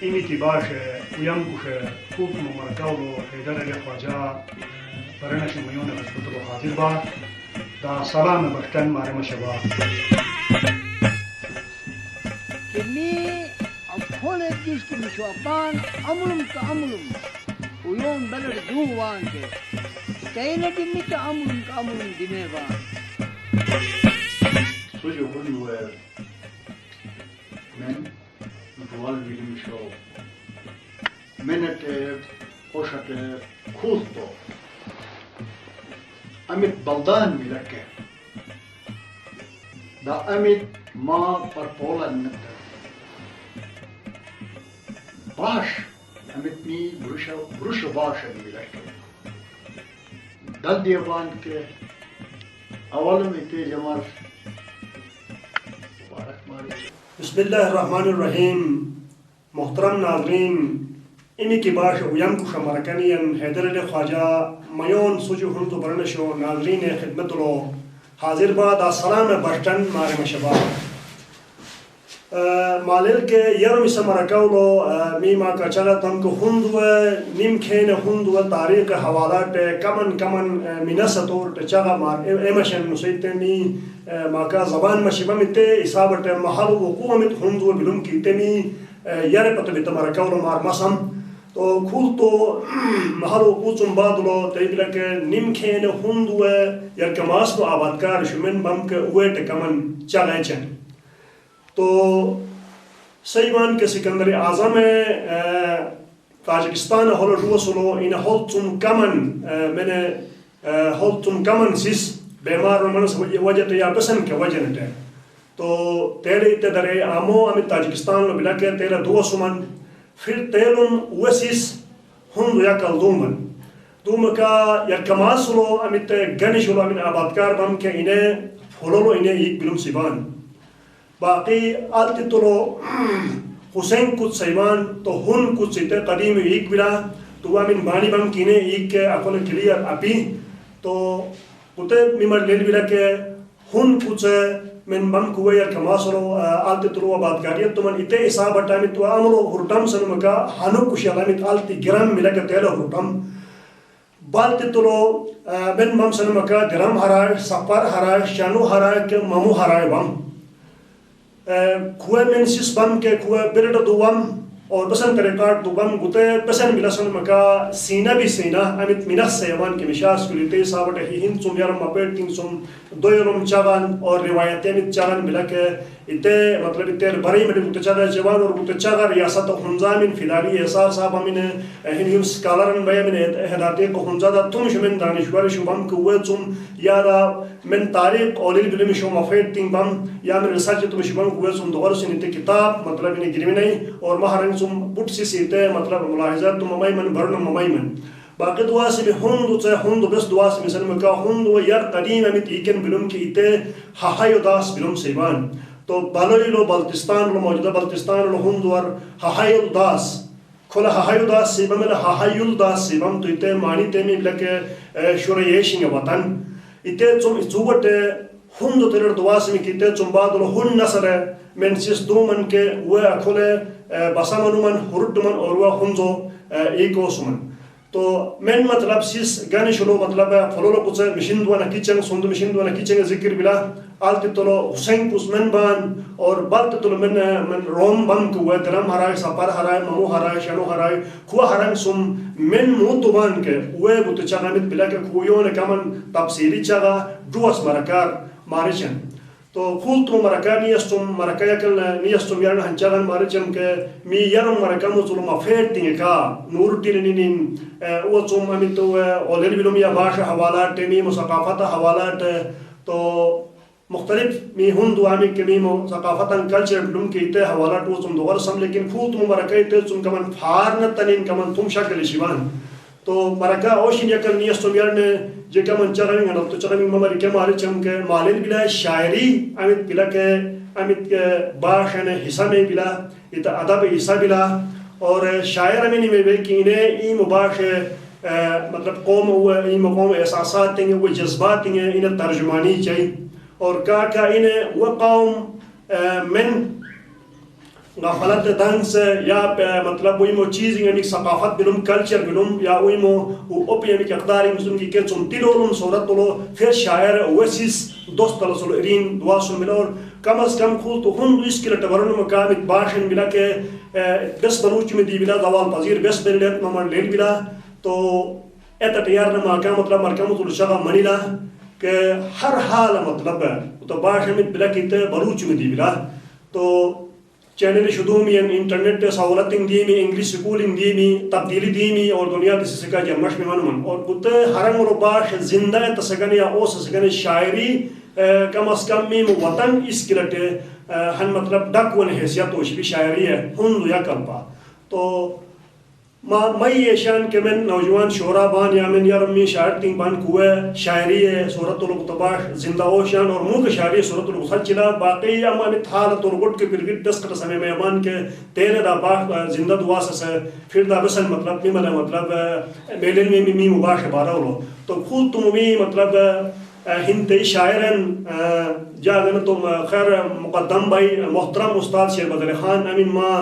إني تباش ويمكش كوف ممركاولو حيدر لي خواجا برنا شميون في الفترة حاضر با دا سلام بختن مارما شبا كمي أقول الجيش كمي شوابان أمرم كأمرم ويوم بلد دووان كي كينا كمي كأمرم كأمرم دميبان سوجي وقلوا من دوال بيلم شو منت قشت كوستو أمت بلدان ملكة دا أمت ما بربولا نتر باش أمت مي بروش باشا ملكة دل ديوان के أولا ميتي جمال مبارك ماري بسم الله الرحمن الرحيم محترم नाज़रीन इन्हीं की बाश उयम कुछ मरकनियन हैदर अली ख्वाजा मयोन सुजु हम तो बरन शो नाज़रीन खिदमत लो हाजिर बाद अस्सलाम बर्तन मारे मशबा मालिल के यरम इस मरकाउलो मीमा का चला तम को हुंदुए निम खेने हुंदुए तारीख हवाला टे कमन मिनसतोर टे चगा मार एमशन नुसैते मी माका ज़बान मशिबा मिते इसाबटे महल वक़ूअ मित हुंदुए बिलुम कीते मी यारे पत बित मरकाउलो मार मसम तो खुल तो महल वक़ूअ चुम बादलो तेबिला के निम खेने हुंदुए यार कमास तो आबादकार शुमेन बम के उए टे कमन चले चन तो सईमान के सिकंदर आज़म ताजिकिस्तान हॉल रुसलो इन हॉल तुम कमन मैंने हॉल तुम कमन सिस बेमार मनस वजह तो या पसंद के वजह नटे तो तेरे इतने दरे आमो अमित ताजिकिस्तान लो बिला के तेरा दो सुमन फिर तेलुन वसिस हुन या कल दूम का या कमासलो अमित गनिश लो अमित आबादकार बम के इन्हें फलोलो इन्हें एक बिलुम सिबान बाकी आलती तो लो हुसैन कुछ सईमान तो हुन कुछ सीते कदीम एक बिला तो वामिन बानी बम किने एक के अकोले क्लियर अपी तो उते मिमर लेल बिला के हुन कुछ min bam kuwaya kamasoro alti tuwa baat kariya tuman ite isaba tami tuwa amro hurtam sanumaka hanu kushalami alti gram milaka tela hurtam balti tulo ben bam sanumaka gram haray sapar haray shanu haray ke mamu haray bam kuwe men sis bam ke kuwe birda duwam और बसन तरीक़ाट दुबम गुते बसन मिलासन मका सीना भी सीना Amit minus सेवान के मिशास कुलिते सावट ही हिंद सुम यारम Muppet तीन सुम दो यारम चागान और रिवायतें मित चागान मिला के इते मतलब इते बरी में गुते चागा जवान और गुते चागा रियासत हुंजामिन फिदाली ऐसा साहब अमिन हिंद स्कॉलरन बया मिन हदाते को हुंजादा तुम शुमेन दानिशवर शुभम कुवे तुम यारा من तारीख औलिल बिलम शो मफेट तीन बम या من रिसर्च तुम शुभम कुवे तुम दोबारा सुनिते किताब मतलब इन्हें गिरवी नहीं और महारंग तुम बुट सी सीते मतलब मुलाहिजा तुम ममाइमन भरन ममाइमन बाकी दुआ से भी हुंद बस दुआ से मिसल में का हुंद व यार कदीम अमित इकन बिलम की इते हाहायुदास बिलम सेवान तो बालोइलो बल्तिस्तान लो मौजूदा बल्तिस्तान लो हुंद वर हाहायुदास खोला हाहायुदास सेबम में हाहायुदास सेबम तो इते मानी ते में लके शुरेयेशिंग वतन इते तुम जुवटे हुंद तेरे दुआ से में किते तुम बाद लो हुन नसरे मेंसिस दुमन के वे अखोले बसामनुमन हुरुटमन और वह हुंजो एकोसमन तो मेन मतलब सिस गानिश लो मतलब फलोलो कुछ मिशन दुआ न किचन सुंदर मिशन दुआ न किचन जिक्र बिला आलती तो लो हुसैन कुछ मन बान और बात तो लो मन रोम बम को वे दरम हराय सपर हराय ममु हराय शनो हराय खुआ हराय सुम मेन मुतुबान के वे बुत चागामित बिला के खुयो ने कमन तफसीली चागा दुआस मरकार मारिचन तो फूल तुम मरका नियस्तुम मरका यकल नियस्तुम यार हंचागन मारिचन के मी यार मरका मुचुल मफेट तिंगे का नूरुद्दीन निनिन वो तुम अमित तो ओलेल बिलुम या भाषा हवालात टेमी मुसकाफत हवालात तो मुख्तलिफ मी हुंदु आमिक के मी मुसकाफतन कल्चर बिलुम के इते हवालात वो तुम दोबारा सम लेकिन फूल तुम मरका इते तुम कमन फार न तनिन कमन तुम शक्ल शिवान तो मरका ओशिन यकल नियस्तुम यार ने जे कमन चरमिंग न तो चरमिंग ममरी के मारे चम के मालिन बिला शायरी अमित बिला के अमित के बाशने हिस्सा में बिला इत अदब हिस्सा बिला और शायर में नहीं में कि इन्हें ई मुबाश मतलब कौम हुआ ई मक़ाम एहसासात हैं वो जज्बात हैं इन्हें तर्जुमानी चाहिए और का इन्हें वो कौम من गफलत दंग से या मतलब वही मो चीज़ इंगे सकाफत बिलुम कल्चर बिलुम या वही मो ओपी मिक अकदार इंगे की के चुम तिलोलुम सोरत तलो फिर शायर ओसिस दोस्त तलो सोलो इरीन दुआ सुन मिला और कम अज कम खुल तो हम इस किला टवरन में काम इत बाशन मिला के बस बलूच में दी बिला दवाल पजीर बस बेलेट नमन लेल बिला तो एता तैयार न माका मतलब मरकम तो शगा मनीला के हर हाल मतलब तो बाशन में बिला किते बलूच में दी बिला तो चैनल शुदूमी इंटरनेट सहूलत दी मी इंग्लिश स्कूलिंग दी मी तब्दीली दी मी और दुनिया से का जमश में मन और कुत्ते हरंग और बाश जिंदा तसगन या ओस सगन शायरी कम अज कम मी वतन इस किलटे हन मतलब डक वन हैसियत तो भी शायरी है हुन या कल्पा तो मई येशान के मैं नौजवान शोरा बान या मैं यार मी शायर तिंग बान कुए शायरी है सूरतुल तबाश जिंदा ओशान और मुख शायरी सूरतुल खचिला बाकी अमा में थाल तो गुट के पिरगिट दस कर समय में अमान के तेरे दा बा जिंदा दुआ से फिर दा बसन मतलब मी मतलब मेले में मी मुबाश बारा लो तो खुद तुम मी मतलब हिंदी शायरन जागन तुम खैर मुकद्दम भाई मोहतरम उस्ताद शेर बदर खान अमीन माँ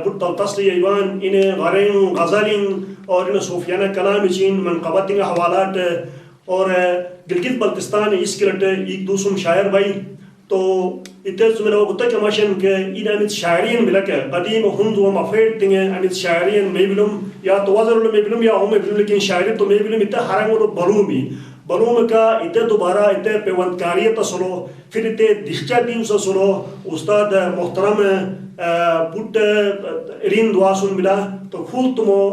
बुट्टा तस्ली ईवान इन्हें गरें गज़लिंग और इन्हें सूफियाना कलाम चीन मनक़बतिंग हवालात और गिलगित बल्तिस्तान इसके लटे एक दूसम शायर भाई तो इतने जुमला गुत्ता के माशन के इन अमित शायरीन मिला के कदीम हुंद व मफेद तिंगे अमित शायरीन में बिलुम या तो वज़र में बिलुम या उम बिलुम लेकिन शायरी तो में बिलुम इतने हरंग और बलूमी बलूम का इतने दोबारा इतने पेवंतकारियत सुनो फिर इतने दिशा दी सुनो उस्ताद मोहतरम पुट इरीन दुआ सुन मिला तो खुद तुमो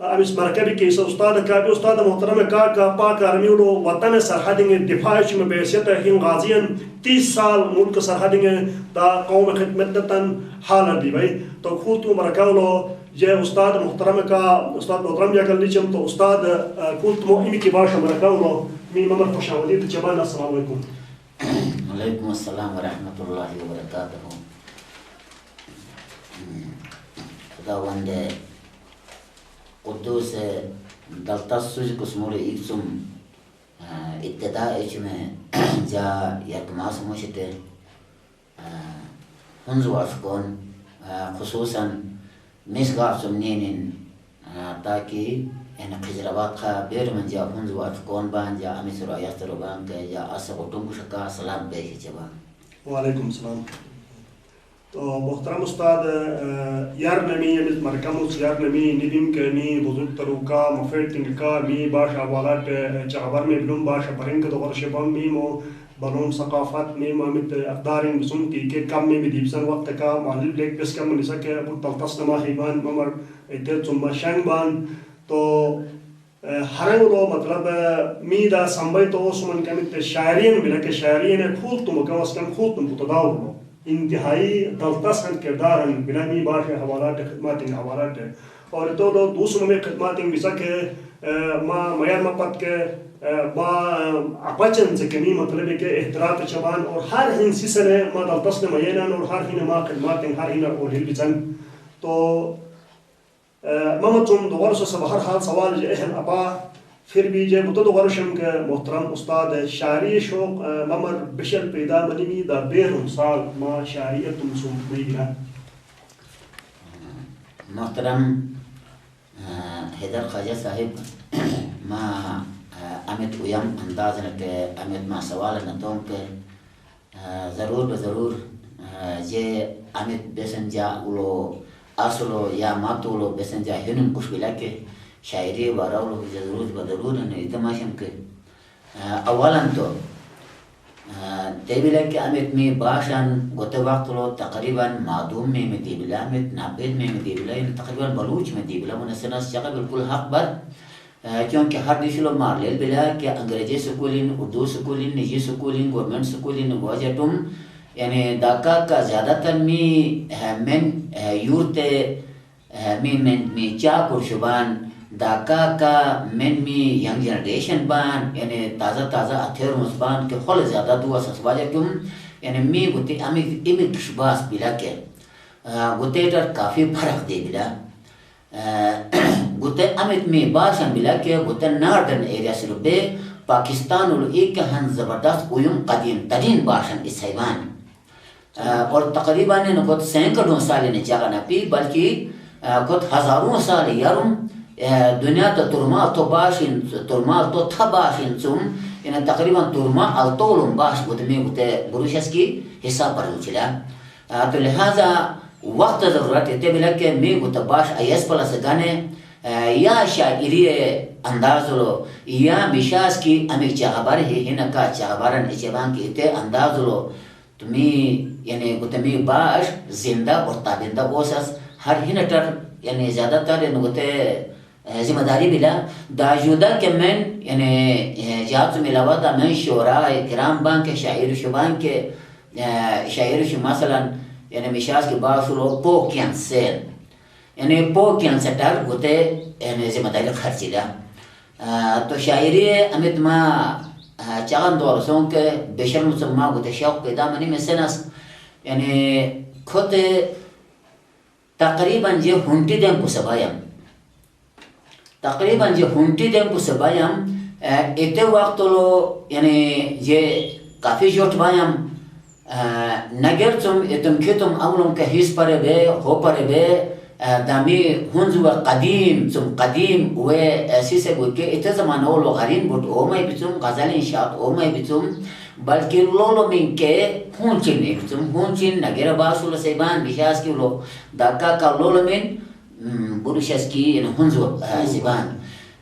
अमिस मरकबी के उस्ताद का भी उस्ताद मोहतरम का पाक आर्मी लो वतन सरहदिंगे दिफाइश में बेसियत हिम गाजियन 30 साल मुल्क सरहदिंगे दा कौम खिदमत तन हाल दी भाई तो खुद तुम मरका लो जे उस्ताद मोहतरम का उस्ताद मोहतरम या कल नीचम तो उस्ताद खुद तुम इमी की बाशा मरका लो मी ममर खुशावदी तो जबान अस्सलाम वालेकुम वालेकुम अस्सलाम व रहमतुल्लाहि व बरकातहू खुदा वंदे कुद्दूस दल्तसुज कुस्मुरे इक्सुम इत्तदा एच में जा यकमास मुशते हुंज़ वाफ़कोन खुसूसन मिसगार सुन्नीनिन ताकि इन खिजराबाद का बेर में जा हुंज़ वाफ़कोन बान जा अमिसुरा यास्तरो बान के जा असबुटुम शका सलाम पेश जबा वालेकुम सलाम तो मोहतरम उस्ताद यार नमी अमित मरकमुस यार नमी निदिम के नी बुजुर्ग तरुका मुफेद तिंका मी बाश अवालात चाबर में बिलुम बाश बरिंग तो वर्ष बम मी मो बलूम सकाफत में अमित अकदारिन बिसुम की कम में दीपसन वक्त का मालिल ब्लैक पेस कम निसा के अबू तलतस नमा हिबान ममर इते चुम्मा शंग बान तो हरंग लो मतलब मी दा संबई तो सुमन के अमित शायरीन बिला के शायरीन खूब तुम का वस्कन खूब तुम तदाव लो इंतहाई दलतसन किरदार बिलामी बाश हवालात खिदमत हवालात और तो लोग दूसरों में खिदमत बिसा के माँ मयार मपत के माँ अपचन से कमी मतलब है कि एहतरात चबान और हर हिंसी से ने माँ दलतसन मयेनान और हर हिन माँ खिदमत हर हिन और हिल बिचन तो मम तुम दोबारा से सब हर हाल सवाल जो अहम अपा फिर भी जे बुतो वर्षम के मोहतरम उस्ताद शायरी शौक ममर बिशल पैदा मनीमी दा बेरुम साल माँ शायरी तुम सुन बिला मोहतरम हैदर ख्वाजा साहिब माँ अमित उयम अंदाज न के अमित माँ सवाल न तो के ज़रूर जे अमित बेसंजा उलो असलो या मातुलो बेसंजा हिनुम कुछ बिला के शायरी वाराउलो की ज़रूरत बदरूर है इतमाशम के अवलन तो तेबिला के अमित में बाशन गोते वक्त लो तकरीबन मादूम में देबिला अमित नापेद में देबिला इन तकरीबन बलूच में देबिला मुझे सनस जगह बिल्कुल हक बर क्योंकि हर दिश लो मार ले बिला के अंग्रेजी स्कूलिंग उर्दू स्कूलिंग निजी स्कूलिंग गवर्नमेंट स्कूलिंग वजह तुम यानी दाका का ज़्यादातर में यूरते में चा कुर्शुबान दाका का मेन में यंग जनरेशन बान यानी ताज़ा अथेर मुस्बान के हल ज़्यादा दुआ ससवाजा क्यों यानी मैं गुते अमित इमित शुबास बिला के गुते डर काफ़ी फर्क दे बिला गुते अमित में बासन बिला के गुते नॉर्दर्न एरिया से रुपए पाकिस्तान और एक हन ज़बरदस्त उयुम कदीम तरीन बासन इस हैवान और तकरीबन इन खुद सैकड़ों साल ने चागा ना पी बल्कि खुद हजारों साल यारुम दुनिया तो तुरमा तो बाशिन तुरमा तो थबाशिन चुम इन तकरीबन तुरमा अल्तोलुम बाश बुतमी बुते बुरुशस की हिस्सा पर उचला तो लिहाजा वक्त ज़रूरत है तब लग के मैं बुत बाश आयस पला से गाने या शायरी अंदाज़लो या मिशास की अमिक चाहबार है हिना का चाहबारन इचबान की ते अंदाज़लो तुम्हें यानी बुतमी बाश जिंदा और ताबिंदा ओसस हर हिनटर यानी ज़्यादातर नुगते जिम्मेदारी बिला दाजुदा के मैं यानी जात मिलावा दा मैं शोरा किराम बां के शायर शुबान के शायर शु मसलन यानी मिशास के बाशुलो पोकियन सेल यानी पोकियन सेटर गुते यानी जिम्मेदारी खर्चिला तो शायरी अमित मा चांद दौर सों के बेशर्म सुम्मा गुते शौक पैदा मनी में सेनस यानी खुद तकरीबन जे हुंटी दें को सबायम तकरीबन जे हुंटी दें को सबायम इतने वक्त लो यानी जे काफी जोट बायम नगर तुम इतम के तुम अवलों के हिस पर बे हो पर बे दामी हुंजुआ कदीम वे ऐसी से गुट के इतने ज़माना वो लोगारिन बुट ओ मैं बिचुम गज़ालें शात ओ मैं बिचुम बल्कि लोलो मिन के हुंचिन ने बिचुम हुंचिन नगर बासुल सेबान बिशास की लो दाका का लोलो मिन बुरुशस की इन हुंजुआ सेबान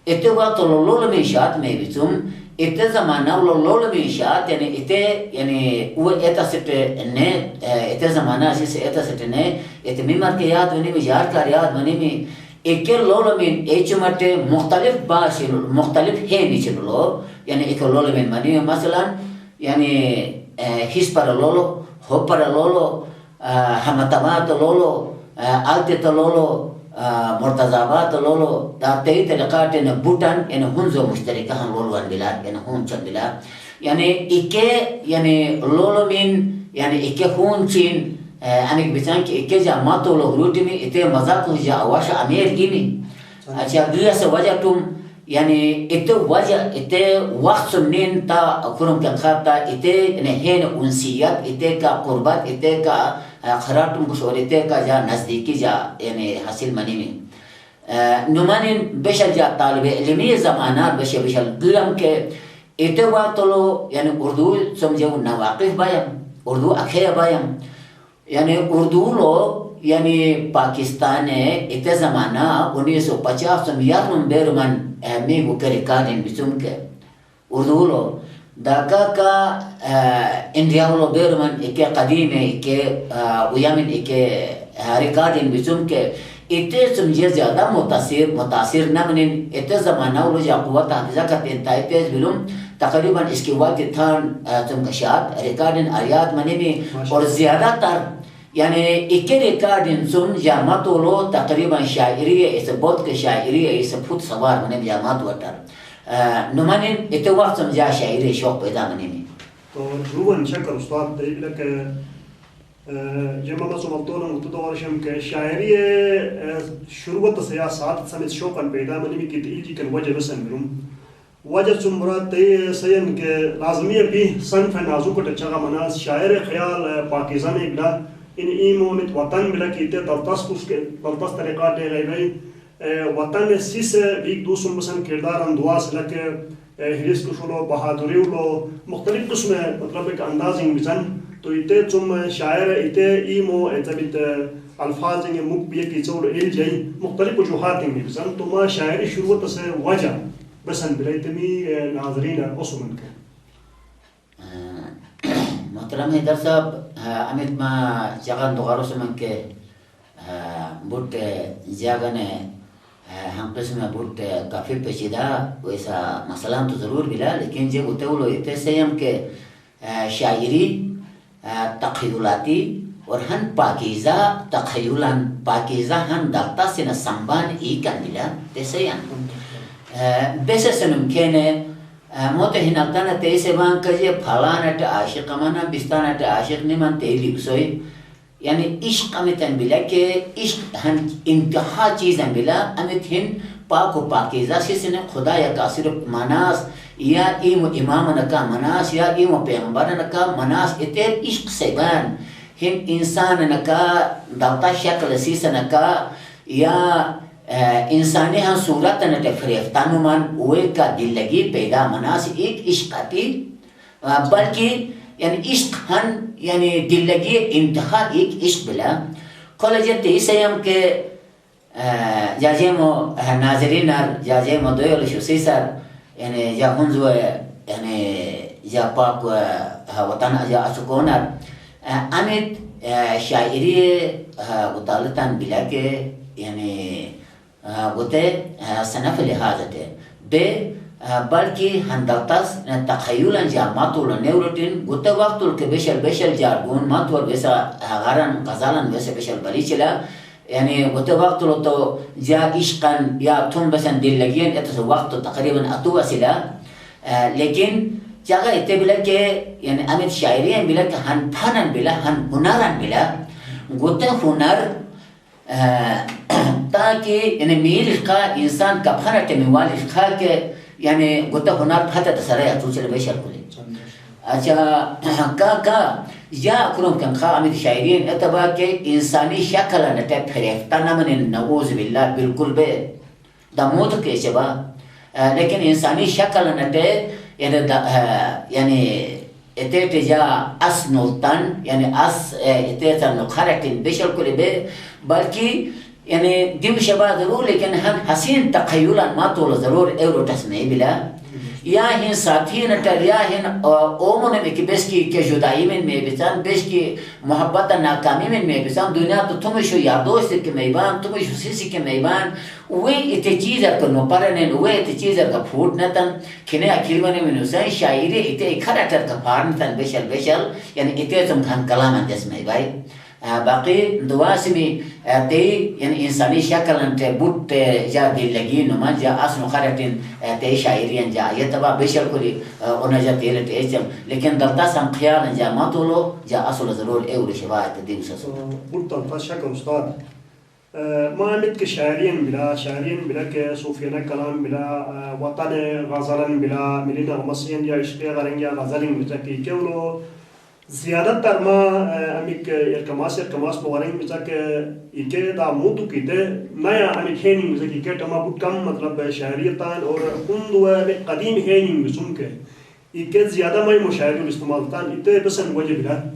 इतने वक्त लोलो मिन शात में बिचुम इतने ज़माना वो लोलो मिन शात यानी इतने यानी वो ऐसा सिटे ने इतने ज़माना ऐसे से ऐसा सिटे ने इतने मिमर के याद बनी में यार का याद बनी में एक लोलो मिन एक मटे मुख्तलिफ बाशिल मुख्तलिफ है नीचे लो यानी एक लोलो मिन बनी में मसलन यानी हिस पर लोलो हो पर लोलो हमतबात लोलो आलते तो लोलो मुर्तज़ाबात लोलो दाते तरीक़ात ने बुटन यानी हुंजो मुश्तरका हम लोलो अनबिला यानी हुन चंदिला यानी इके यानी लोलो मिन यानी इके हुन चिन अनेक बिचान के इके जा मातो लो रूटी में इते मजाक हो जा आवाशा अमीर की में अच्छा गया से वजह तुम यानी इते वजह इते वक्त सुनने ता खुरम के खाता इते ने हेन उनसियत इते का कुर्बत इते का खराटुम कुछ और इते का जा नज़दीकी जा यानी हासिल मनी में नुमानिन बेशल जा तालिब इल्मी ज़माना बेशल गिरम के इते वक्त लो यानी उर्दू समझे वो नवाक़िफ़ बायम उर्दू अखे बायम यानी उर्दू लो यानी पाकिस्तान इतने ज़माना 1950 में यारुम बेरमन में वो करिकारिन बिचुम के उर्दू लो दाका का इंडिया लो बेरमन इके कदीम है इके उयामिन इके रिकारिन बिचुम के इतने समझे ज़्यादा मुतासिर न बने इतने ज़माना वो जा कुव्वत हाफ़िज़ा करते हैं ताइपेज बिलुम तकरीबन इसके वाक़ थान तुम कशात रिकारिन आयात मने में और ज़्यादातर यानी इके रिकार्डिन सुन जामतो लो तकरीबन शायरी इसे बहुत के शायरी इसे फुट सवार मने जामत वटर नुमानिन इतने वक्त समझा शायरी शौक पैदा मने में तो जुवन शक्र उस्ताद दे लक जमा मसमतोन मुतदवरशम के शायरी शुरुआत से या सात समेत शौकन पैदा मने में की इजी कन वजह बसन बिरुम वजह सुमरात ते सयन के लाजमी भी सनफ नाजुक टचगा मनास शायर ख्याल पाकिज़ा में इकला इन ईमो में वतन मिला की ते तलतस उसके तलतस तरीक़ा दे गई वतन सिस एक दूसरे मसन किरदार अंदवास लके हिरिस को शुलो बहादुरी लो मुख्तलिफ किस्म मतलब एक अंदाज़ इन बिचन तो इते तुम शायर इते ईमो एतबित अल्फाज इन मुक भी की चोर इल जाई मुख्तलिफ वजूहात इन बिचन तो मा शायरी शुरुआत से वजह बसन बिलाइतमी नाज़रीन उसमन के मोहतरम हैदर साहब अमित मा जगन दोगारो से मन के बुट जागने हम किस्म बुट काफ़ी पेचीदा वैसा मसला तो ज़रूर मिला लेकिन जो होते वो लोग इतने से हम के शायरी तख़यलाती और हन पाकीज़ा तख़यलन पाकीज़ा हन दाता से न संबान ई का मिला तैसे हम बेसे से मुमकिन मोते हिनाक्ताना तेईसे बांग कजे फलाना आशिक मना बिस्ताना आशिक निमन तेली सोई यानी इश्क अमितन बिला के इश्क हन इंतहा चीज़ें बिला अमित हिन पाको पाकीज़ा से ने खुदा या कासिर मनास या इम इमाम नका मनास या इम पैगंबर नका मनास इते इश्क से बान हिन इंसान नका दाता शक्ल सीसन का या इंसानी हाँ सूरत न फरेफ्तानु मन वे का दिल लगी पैदा मनास एक इश्क आती बल्कि यानी इश्क हन यानी दिल लगी इंतहा एक इश्क बिला कॉलेज तेईसयम के जाजेमो नाजरीन जाजेमो दोयल शुसीसर यानी जाहुंजो यानी जा पाक वतन जा असुकोनर अमित शायरी उतालतन बिला के यानी गुते सनफ लिहाजते बे बल्कि हंदक्तस तखयुलन जा मातुल नेवरोटिन गुते वक्तुल के बेशल जारगुन मातुल वैसा गारन गजालन वैसे बेशल बली चला यानी गुते वक्तुल तो जा इश्कन या तुम बसन दिल लगियन एतो वक्त तकरीबन अतु वसिला लेकिन जगह इतने बिला के यानी अमित शायरी बिला के हन फनन बिला हन हुनरन बिला गुते हुनर ताकि यानी मीर का इंसान का फनट में वाली खा के यानी गुत्ता हुनर फता तसरे अतुचल बेशर कुले अच्छा का या कुरम kan खा अमित शायरीन अतबा के इंसानी शक्ल न ते फरेफ्ता न मन नऊज बिल्लाह बिल्कुल बे दमोत के चबा लेकिन इंसानी शक्ल न ते यानी इते जा अस नोतन यानी अस इते तन खरतिन बेशर कुले बे बल्कि यानी दिम शबा जरूर लेकिन हम हसीन तखयुला मा तो जरूर एरो तस्ने बिला या हिन साथी न टर या हिन ओमन में कि बेस की के जुदाई में बेचान बेस की मोहब्बत नाकामी में बेचान दुनिया तो तुम शो यादोस्त के मेहमान तुम शो सिसी के मेहमान वे इते चीज को नो परने वे इते चीज का फूट न तन खने अखिल में नुसा शायरी इते खराटर का फारन तन बेशल यानी इते तुम खान कलाम दस में भाई बाकी दुआसमी ते यानी इंसानी शक्ल अंते बुट जा दिल लगी नुमा जा असनु खरतिन ते शायरियन जा ये तबा बेशर कोली ओना जा तेल ते चम लेकिन दलता सम ख्याल जा मातोलो जा असल जरूर ए और शवात दिन सो बुट दलता शक्ल उस्ताद ما عملت كشاعرين بلا كصوفينا كلام بلا وطن غزلان بلا ملينا مصريين يا عشقي غرين يا غزلين بتاكي كولو زيادة ما أميك الكماس بوارين بتاعك إيكه دا موتو كده ما يا أميك هينين بتاعك إيكه تما بتكم مطلب شاعرية تان और كندوا قديم هينين بسمك إيكه زيادة ما يمشاعر باستعمال تان إيته بس نوجه بلا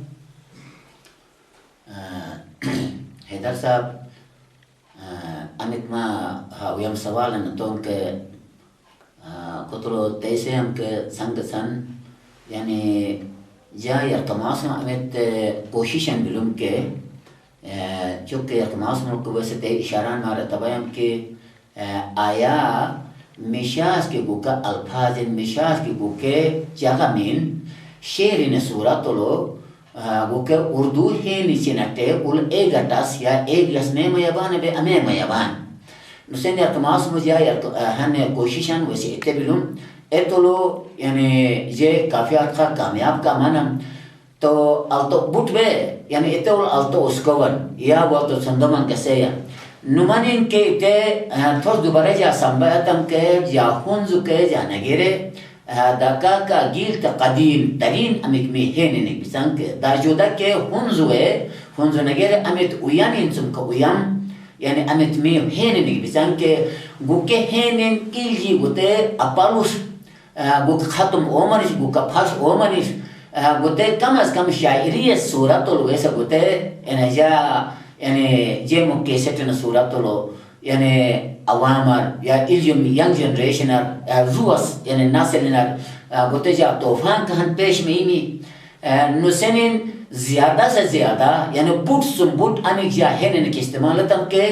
هيدر صاحب أميك ما ويام سوال نتون ك كترو تيسهم ك سنگسن يعني जा यर्तमास में अमित कोशिशन बिलुम के चुप के यर्तमास में को वैसे ते इशारा मारे तबायम के आया मिशास के बुका अल्फाज मिशास के बुके जगह मीन शेर ने सूरत लो बुके उर्दू है नीचे नटे उल एक गटास या एक लसने में यबान बे अमे में यबान नुसेन यर्तमास में जा हने कोशिशन वैसे इते बिलुम एतोलो यानी ये काफी अच्छा कामयाब का मानम तो अल्तो बुट बे यानी एतोल अल्तो उसकोवन या वो तो संदमन कैसे या नुमानिन के इते थोस दोबारा जा संबयतम के जा हुंजु के जा नगेरे दाका का गिल का कदीम तरीन अमिक में है ने बिसंग दाजुदा के हुंजु नगेरे अमित उयान इंसुम का उयाम यानी अमित में है ने बिसंग के गुके है ने इल्जी गुते अपालुस गुक खत्म ओमनिश गुक फाश ओमनिश गुते कम अज कम शायरी सूरत लो वैसा गुते यानी जे मुक्के सेटन सूरत लो यानी अवामर या इल्जुम यंग जनरेशन रुअस यानी नासलिनर गुते जा तूफान कहन पेश में इमी नुसेनिन ज़्यादा से ज़्यादा यानी बुट अमिक जा है ने के इस्तेमाल तम के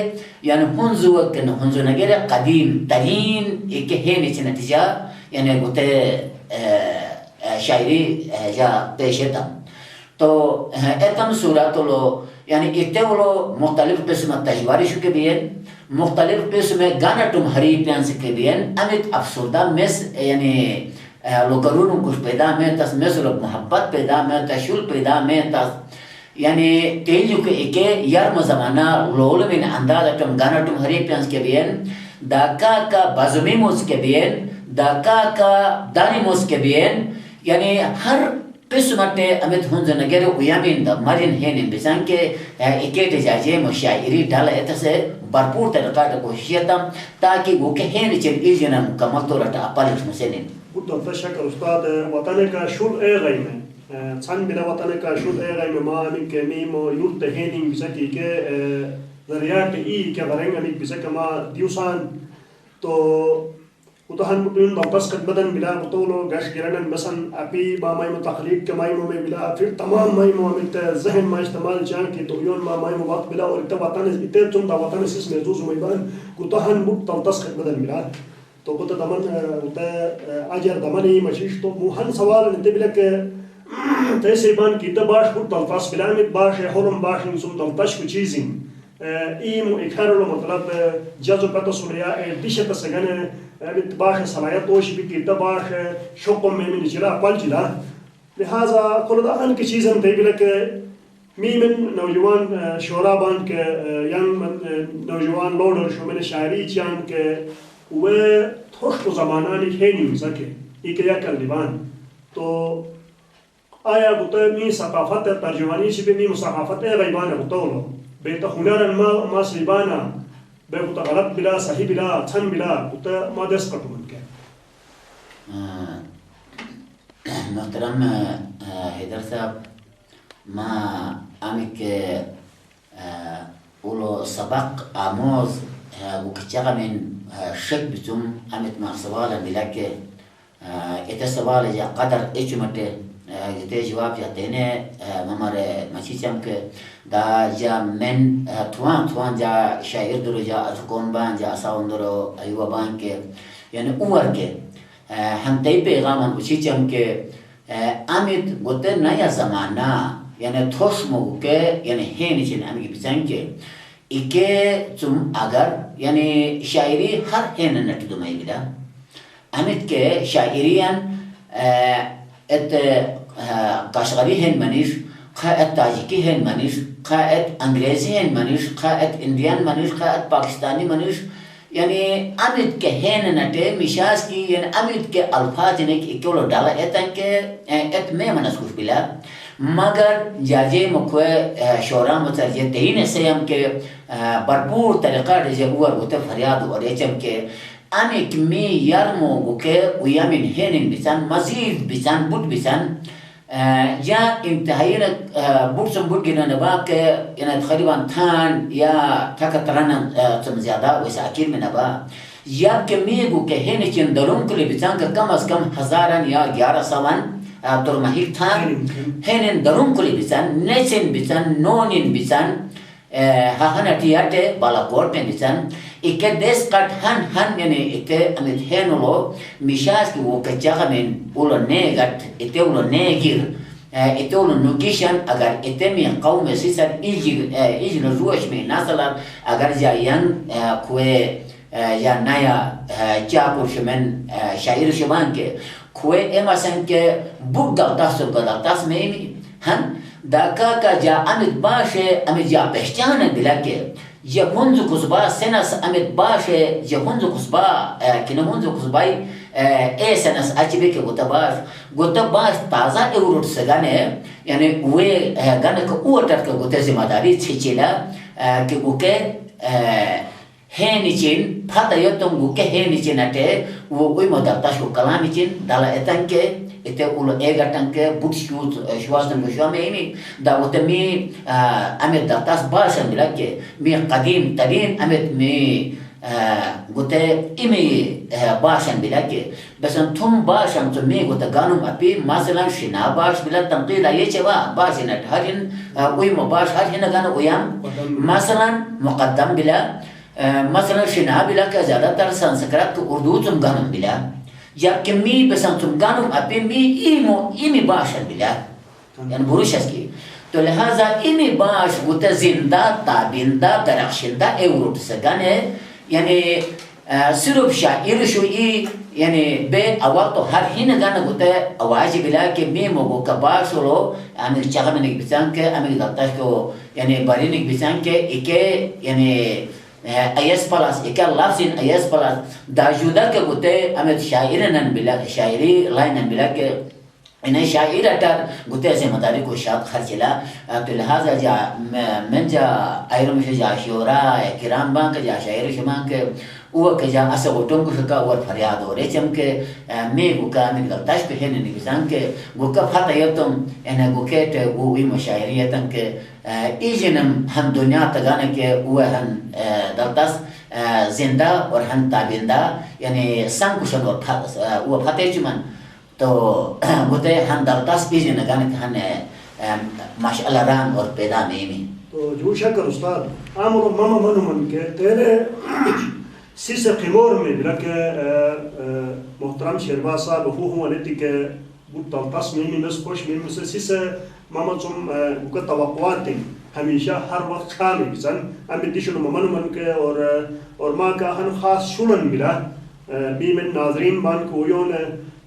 यानी हुंजु नगेरे कदीम तरीन एक है ने नतीजा यानी गुते शायरी जा पेशेता तो एतम सूरत लो यानी इतने वो मुख्तलिफ किस्म तजवारिश के भी मुख्तलिफ किस्म गाना तुम्हारी प्यान से के भी अमित अफसरदा मिस यानी लोगरुन कुछ पैदा में तस मिसर मोहब्बत पैदा में तशुल पैदा में तस यानी तेजु के एके यार मज़माना लोल में अंदाज़ अटम गाना तुम्हारी प्यान के भी दाका का बाज़मी मुझ के भी दाका का दानी मुझ के भी यानी हर Pesumate amit hunza nagere uyamin da marin henin bisanke ikete jaje mo shairi dala etase भरपूर तरीका का कोशिशें ताकि वो कहीं न चल इजना मुकम्मल तो रटा पालिश मसेनिन बुद्ध तशक उस्ताद वतन का शुल ए गई में सन बिना वतन का शुल ए गई में मां अमिक के मीमो युद्ध हेनिंग बिसकी के दरियाट ई के बरेंग अमिक बिसक मा दिवसान तो उतहन मुतुन वापस कद बदन बिला उतोलो गश गिरनन बसन अपी बामाई मुतखलीक के माइमो में बिला फिर तमाम माइमो अमिक जहन में इस्तेमाल जान की तो योन मा माइमो वक्त बिला और वतन इते तुम दा वतन सिस में जुज मैदान उतहन मुत तलतस कद बदन बिला तो कुछ दमन उते अजर दमन ही मशीश तो मुहन सवाल निते बिला के तैसे बान की तबाश मुत तलतस बिला में बाश हरम बाश सुम तलतश कुछ चीज़ें إيمو إكارلو مطلب جازو باتو سوريا ديشة تسجنه بتباح صلاحية توش بيكي تباح شوكم من جلا بالجلا لهذا كل ده أن كشيزن تيبلك مي من نوجوان شورابان ك يان نوجوان لودر شو من شاعري جان ك و توش زماناني هني مسكه إكيا كلبان تو آیا بوده می ثقافت ترجمانی شبه می ثقافت غیبانه بودهولو بيت هنرا ما سيبانا بيت غلط بلا صحيح بلا تن بلا بيت ما دس كتومن كه محترم هيدر صاحب ما أمك ولو سبق آموز وكتشغى من شك بتوم أمت مع سوالا بلاك إتسوالا جا قدر إجمته جتة جواب جاتينه ممر ماشيشام ك دا جا من توان جا شاعر درو جا أتكون بان جا ساون درو أيوة بان ك يعني أور ك هم تي پیغامان ماشيشام ك أميت قلت نيا زمانا يعني توشمو ك يعني هنيشين أمي بيسان ك إيكه توم أگر يعني شاعري هر هن نتدو ما يبدا أميت ك شاعريان ات قاشغری هن منیش قائد تاجیکی هن منیش قائد انگریزی هن منیش قائد اندیان منیش قائد پاکستانی منیش یعنی امید که هن نته میشاس کی یعنی امید که الفاظ نه کی کولو ڈالا اتن که ات میں منس خوش بلا مگر جاجے مکوے شورا مترجه تین سیم که برپور طریقہ رجه اور بوته فریاد اور اچم که أمي كمي يرمو وكا ويامن هنن بيسان مزيد بيسان بود بيسان جا انتهينا بورسن بود جنا نباك يعني تقريبا تان يا تكترنا تم زيادة وساكير من نبا يا كمي وكا هنن كن درون كل بيسان كم از كم هزارا يا 1100 درمهير تان هنن درون كل بيسان نسن بيسان نونين بيسان هاهنا تياته بالاكور من بيسان إكده دس قط هن يعني إكده أمد هنولو مشاس كي وكتجا من أولو نيجات إكده أولو نيجير إكده أولو نوكيشان أجر إكده من قوم سيسر إيجي نزوج من ناسلا أجر جايان كوي يا نايا جاكور شمن شاعر شمان كه كوي إما سن كه بودال تاسو بدال تاس ميمي هن داكا كجا أمد باشه أمد جا بهشتانه بلاكه جهونزو كسبا سنس أمد باشه جهونزو كسبا كنهونزو كسباي سنس أجيبك غوتباش تازا أورود سجانه يعني وي غانه كأورتر كغوتة زماداري تشيلا كغوكة هنيجين فتا يوتهم غوكة هنيجين أته ووي مدرتاش وكلاميجين دالا إتانكه إته أولو إيجاتانكه بوتشيوت شوازن بشوامه إني داوتمي أمد درتاس باشن بلاكه مي قديم ترين أمد مي غوتة إمي باشن بلاكه بس أنتم باشن تمي غوتة غانم أبي مثلا شنا باش بلا تنقيل أيه جوا باشن هرين وي مباش هرين غانو ويام مثلا مقدم بلا مثلا شنا بلا كزيادة تر سانسكرات كأردو تم غانم بلا جب كمي بس أنتم غانم أبي مي إمي باشن بلا يعني بروش أسكي تو لهذا إمي باش غوتة زندا تابيندا درخشندا أورود سجانه يعني سرب شاعر شوي يعني بيت أوقات هر هنا غانا غوتة أواجي بلا كمي موجو كباشلو أمي شغل منك بيسانك أمي دكتاش كو يعني بارينك بيسانك إيكه يعني أيس بلاس إيكال لافزين أيس بلاس دا جودا كغوتة أمد شاعرنا بلا شاعري لاينا بلا ك इन्हें शायर अटर गुते से मुताबिक को शाद खर्चला तो लिहाजा जा من जा आयरम से जा शोरा किराम बांक जा शायर शमा के वो के जा असगोटों को का और फरियाद हो रहे चम के मैं गुका में गलताश पे है नहीं किसान के गुका फता यतम इन्हें गुकेट वो भी मुशायरियतन के इजनम हम दुनिया तगाने के वो हन गलतास जिंदा और हन ताबिंदा यानी संकुशन और वो फते चुमन तो बुते हम दरतास भी जिन गाने कहने माशाअल्लाह राम और पैदा में तो जो शक्कर उस्ताद आमरो मामा मनु मन के तेरे सिस क़िमोर में बिला के मोहतरम शेरबा साहब हुआ नेती के बुत दरतास में नस खुश में से सिस मामा तुम को तवक्कुआत हमेशा हर वक्त खामी बिसन हम दिशुन मनु मन के और मां का हन खास शुलन बिला बी में नाजरीन बान को योन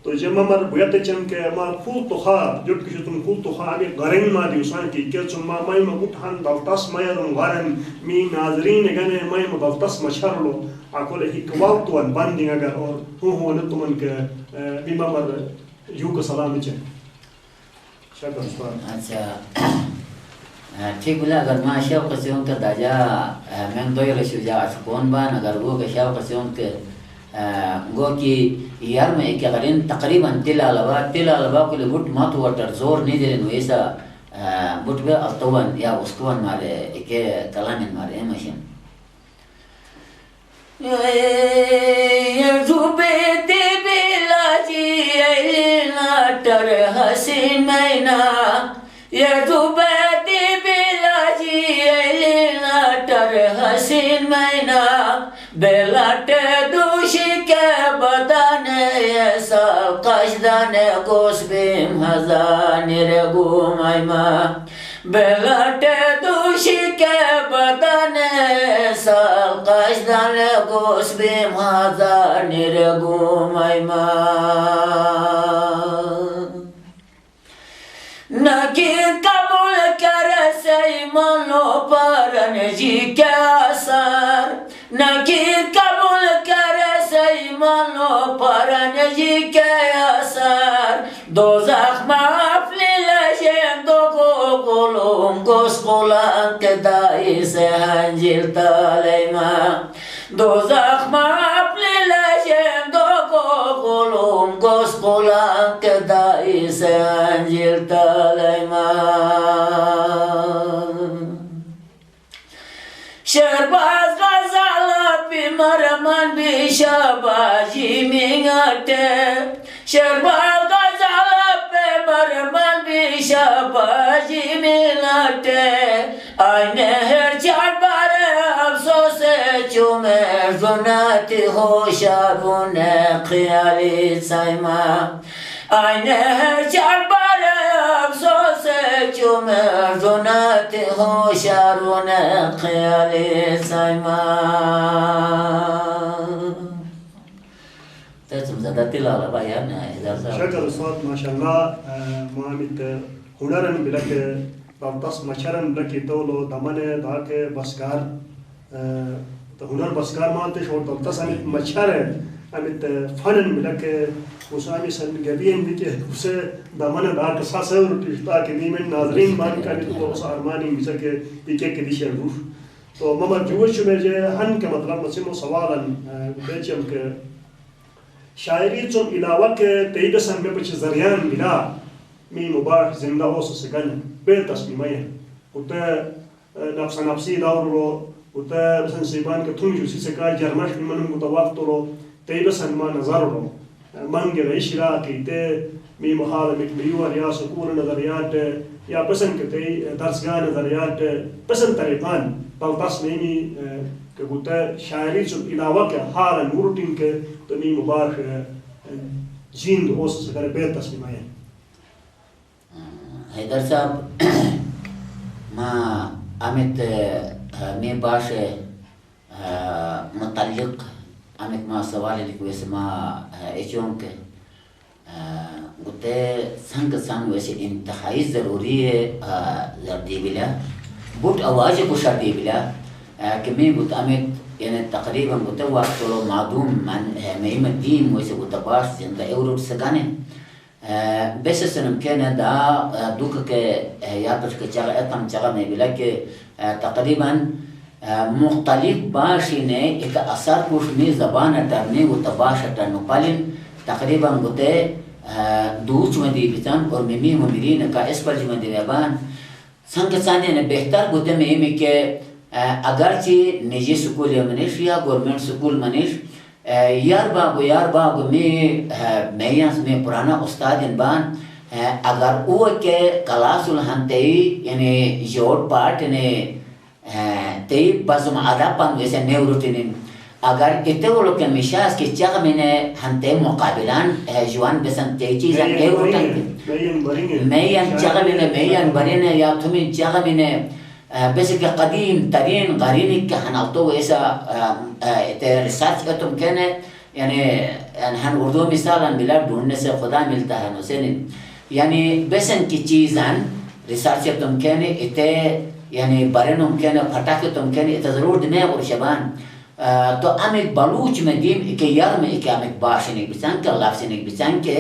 तो जब ममर बुयाते चम के मार फूल तो खा जुट किसी तुम फूल तो खा अभी गरेंग मार दिवसान की क्या तुम माय मगुठान दलतास मायर गरन मी नाजरीन गने माय मदलतास मशर लो आकोले ही कवाल तो अन बंदिंग अगर और हो न तुमन के बी ममर यू को सलाम चे शायद अच्छा ठीक बोला अगर माँ शाव कस्यों के दाजा मैं दो ये शुजा कौन बान अगर वो के शाव कस्यों के गो की यार में क्या करें तकरीबन तिला लबा को ले बुट मात वाटर जोर नहीं दे रहे ऐसा बुट बे अतवन या उसकवन मारे के कलाम मारे मशीन ये जुबे ते बिलाजी नाटर हसीन मैना ये जुबे ते बिलाजी नाटर हसीन मैना बेलाट दूषी के बदन ऐसा कशदन गोश बिम हज़ान रगुमाइमा बेलाट दूषी के बदन ऐसा कशदन गोश बिम हज़ान रगुमाइमा नकीर कबूल कर सही मनो परन जी के असर नकीर कबूल कर सही मनो परन जी के असर दो जख्मा अपने लशें दो को गोलों को स्कोलां के दाई से हंजिल तलेमा दो जख्मा अपने लशें दो को गोलों को स्कोलां के दाई से हंजिल तलेमा शरबाज मरमन भी शाबाजी मिंगटे शरबाल गजाला पे मरमन भी शाबाजी मिंगटे आईने हर चार बार अफसोस चुमे जुनाती हो शाबुने ख्याली साइमा आईने हर चार बार अफसोस चुमे जुनाती हो शाबुने ख्याली साइमा तिला बायान शकर उस्ताद माशाल्लाह मामित हुनरन बिलक तस मशरन बिलक तोलो दमने दाके बसकार तो हुनर बसकार मानते शोर तस अमित मशर अमित फनन बिलक उसामी सन गबियन बिके उसे दमने दाके सासर पिस्ता के नीमन नाजरीन बान का तो उस अरमानी मिसके बिके के दिशा रूफ तो ममा जुवश में जे हन के मतलब मसिमो सवालन बेचम के शायरी तुम इलावा के तेईबसन में कुछ जरियान मिला मी मुबारक जिंदा हो सगन बेतस्मीमय उते नफ्स नफ्सी दावरो उते बसन सिबान के तुम जुसी से का जर्मश मन मुतवक्तरो तेईबसन मा नजररो मंगे इशरा की ते मी मुहाल मिकलियो या सुकून नजरियात या बसन के ते दर्सगाह नजरियात बसन तरीफान तलतस में के गुता शायरी तुम इलावा के हाल नूरुटीन के तो मी मुबारक जिंद हो सकर बेतस्मीमय हैदर साहब माँ अमित में बाश मुतल्लिक अमित माँ सवाल लिखवे माँ एचों के गुते संग संग वैसे इंतहाई ज़रूरी है जर्दी बिला बुट आवाज़ को शर्दी बिला कि मैं गुत अमित यानी तकरीबन गुते वक्त लो मादूम मन है मैं मदीम वैसे गुत बाश जिंदा एवरोट सगाने بس سنمكن دا دوك يابش كجاغ اتم جاغ ميبلا تقريبا مختلف باشينه اك اثر كوش مي زبان ترني وتباشا تنقلن تقريبا قلت دوچ مدي بتان और मिमी मुमिरीन का इस पर जिम्मे देवान संगसाने ने बेहतर गुते में के अगर ची निजी स्कूल या मनीष या गवर्नमेंट स्कूल मनीष यार बाबू में यंस में पुराना उस्ताद इनबान अगर वो के क्लासुल हंते यानी जोड़ पार्ट ने ते बज़म आधा पन वैसे नेवरुटिन अगर इतने वो लोग के मिशास की जगह मैंने हंते मुकाबिलान जुआन बेसन ते चीज़ नेवरुटिन मैं यं जगह मैंने या तुम्हें जगह मैंने بس كقديم ترين غرينك هنعطوه إذا ريسيرش أتوم كان يعني هنوردو مثالا بلاد دون ناس خدا ملتها نسين يعني بس إن كتيزان ريسيرش أتوم كان إته يعني بارنهم كان فتاك أتوم كان إته ضرور دماغ ورشبان تو أمك بلوچ مديم إكيار में إك أمك बाशनिक बिचान के लाफसिनिक बिचान के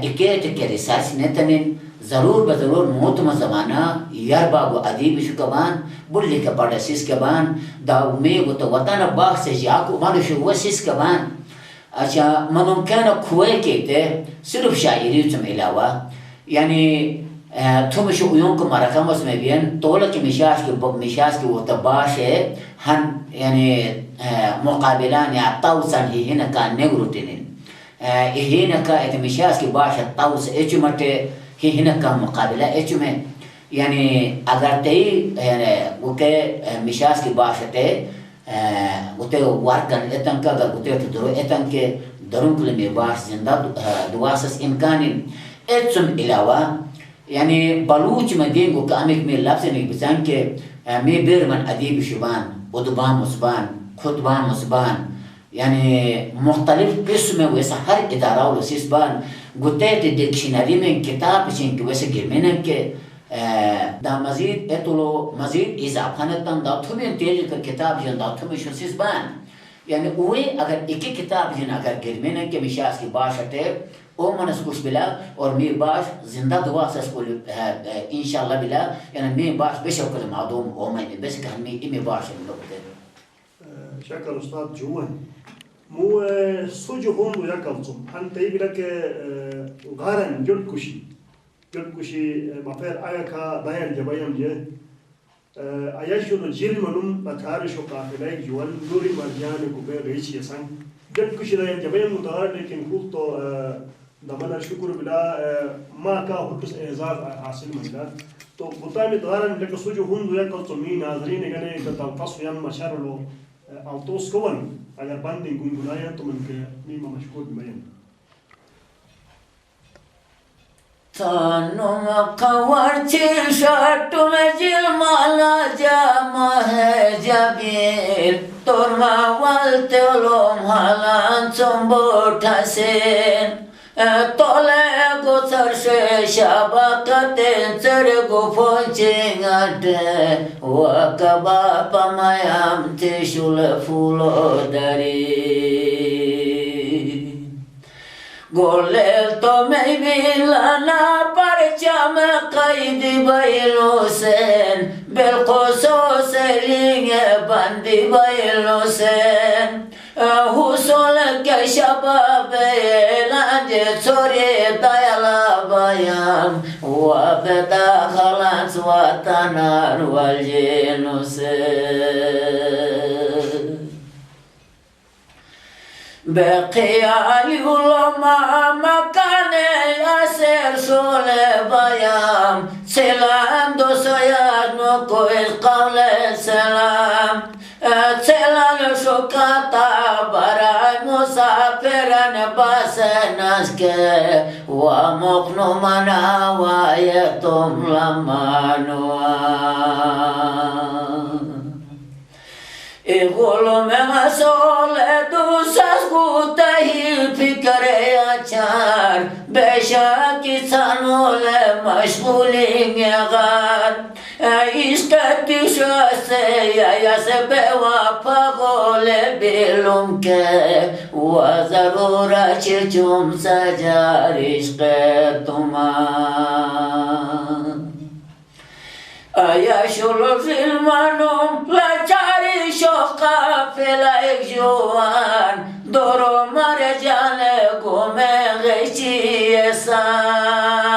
إكيت के रिसर्च नेतनिन ज़रूर बज़रूर मोत मज़माना यार बागो अदीब शुकबान बुल्ली के पढ़सिस कबान दाउमे वो तो वतन बाग से जाको मानुष वसिस कबान अच्छा मनुम्कन खुए के ते सिर्फ शायरी तुम इलावा यानी तुम शो उयों को मरकम उसमें बियन तोला की मिशास के वो तबाश है हन यानी मुकाबिलान या ताउसन ही हिना का नेगरुटिनिन हिना का एक मिशास की बाश ताउस एचुमटे ही हिना का मुकाबला एच में यानी अगर तई यानी उके मिशास की बाशते उते वारकन एतन का अगर उते तो एतन के दरुन कुल में बाश जिंदा दुआसस इम्कानिन एचम इलावा यानी बलूच में देंगो कामिक में लफ्ज़ नहीं बिचान के में बेरमन अदीब शुबान उदबान मुस्बान खुतबान मुस्बान यानी मुख्तलिफ किस्म में वैसा हर इदारा और सिस्बान गुत्ते डिक्शनरी में किताब जिन के वैसे गिरमेन के दा मज़ीद एतुलो मज़ीद इज़ाफ़ा नतन दा थुमें तेल का किताब जिन दा थुमें शो सिस्बान यानी उवे अगर एक किताब जिन अगर गिरमेन के मिशास की बाशते ओ मनस कुछ बिला और मी बाश जिंदा दुआ से स्कूल इंशाल्लाह बिला यानी मी बाश बेशकल मादूम ओ मैं बस कहमी इमे बाश लोगते شكرا أستاذ جوان مو سوجو هم وياكلتم أنت يبلك غارن جل كشي ما فير آيكا بيان جبايم جه آياشو نجيل منهم بتعرشوا قافلة جوان نوري مرجان كوبير ريش يسان جل كشي ده جبايم متعار لكن قلتو دمنا الشكر بلا ما كا هربس إعزاز حاصل منها تو بطامي دارن لك سوجو هم وياكلتم مين ناظرين يعني كتنقص يوم مشارلو أوتوس كون أجر باندين كونغولايا تومن كميما مشكور بمين. تانو مكوارتي شاتو مجيل مالا جامع جابيل تورما والتلوم هالان تنبوتاسين tole go sarshe shabakaten sergo fonching ate wakaba pamayam tishule fulo dari golel to meybilana parcham qaidi baylosen belqoso selinge bandi baylosen husul ke shababe lanje sore dayala bayam wa beda khalas watanar wal jinus بقي العلماء مكان Yasir civil بيام سلام دوسيات نقول قول السلام سلام شكاتا براي مسافرا بس ناسك ومقنو منا ويتم لمانوا Egolo me masole tu saskuta hil fikre achar besha kisanole mashgulin yagar iska tisha se ya se bewa pagol बोले बेलुम के वो जरूर चुम सजार इश्क तुम्हार आया शुरू फिल्मानों लाचारी शोका फैलाए जुआन दोरो मर जाने घूमे गई ऐसान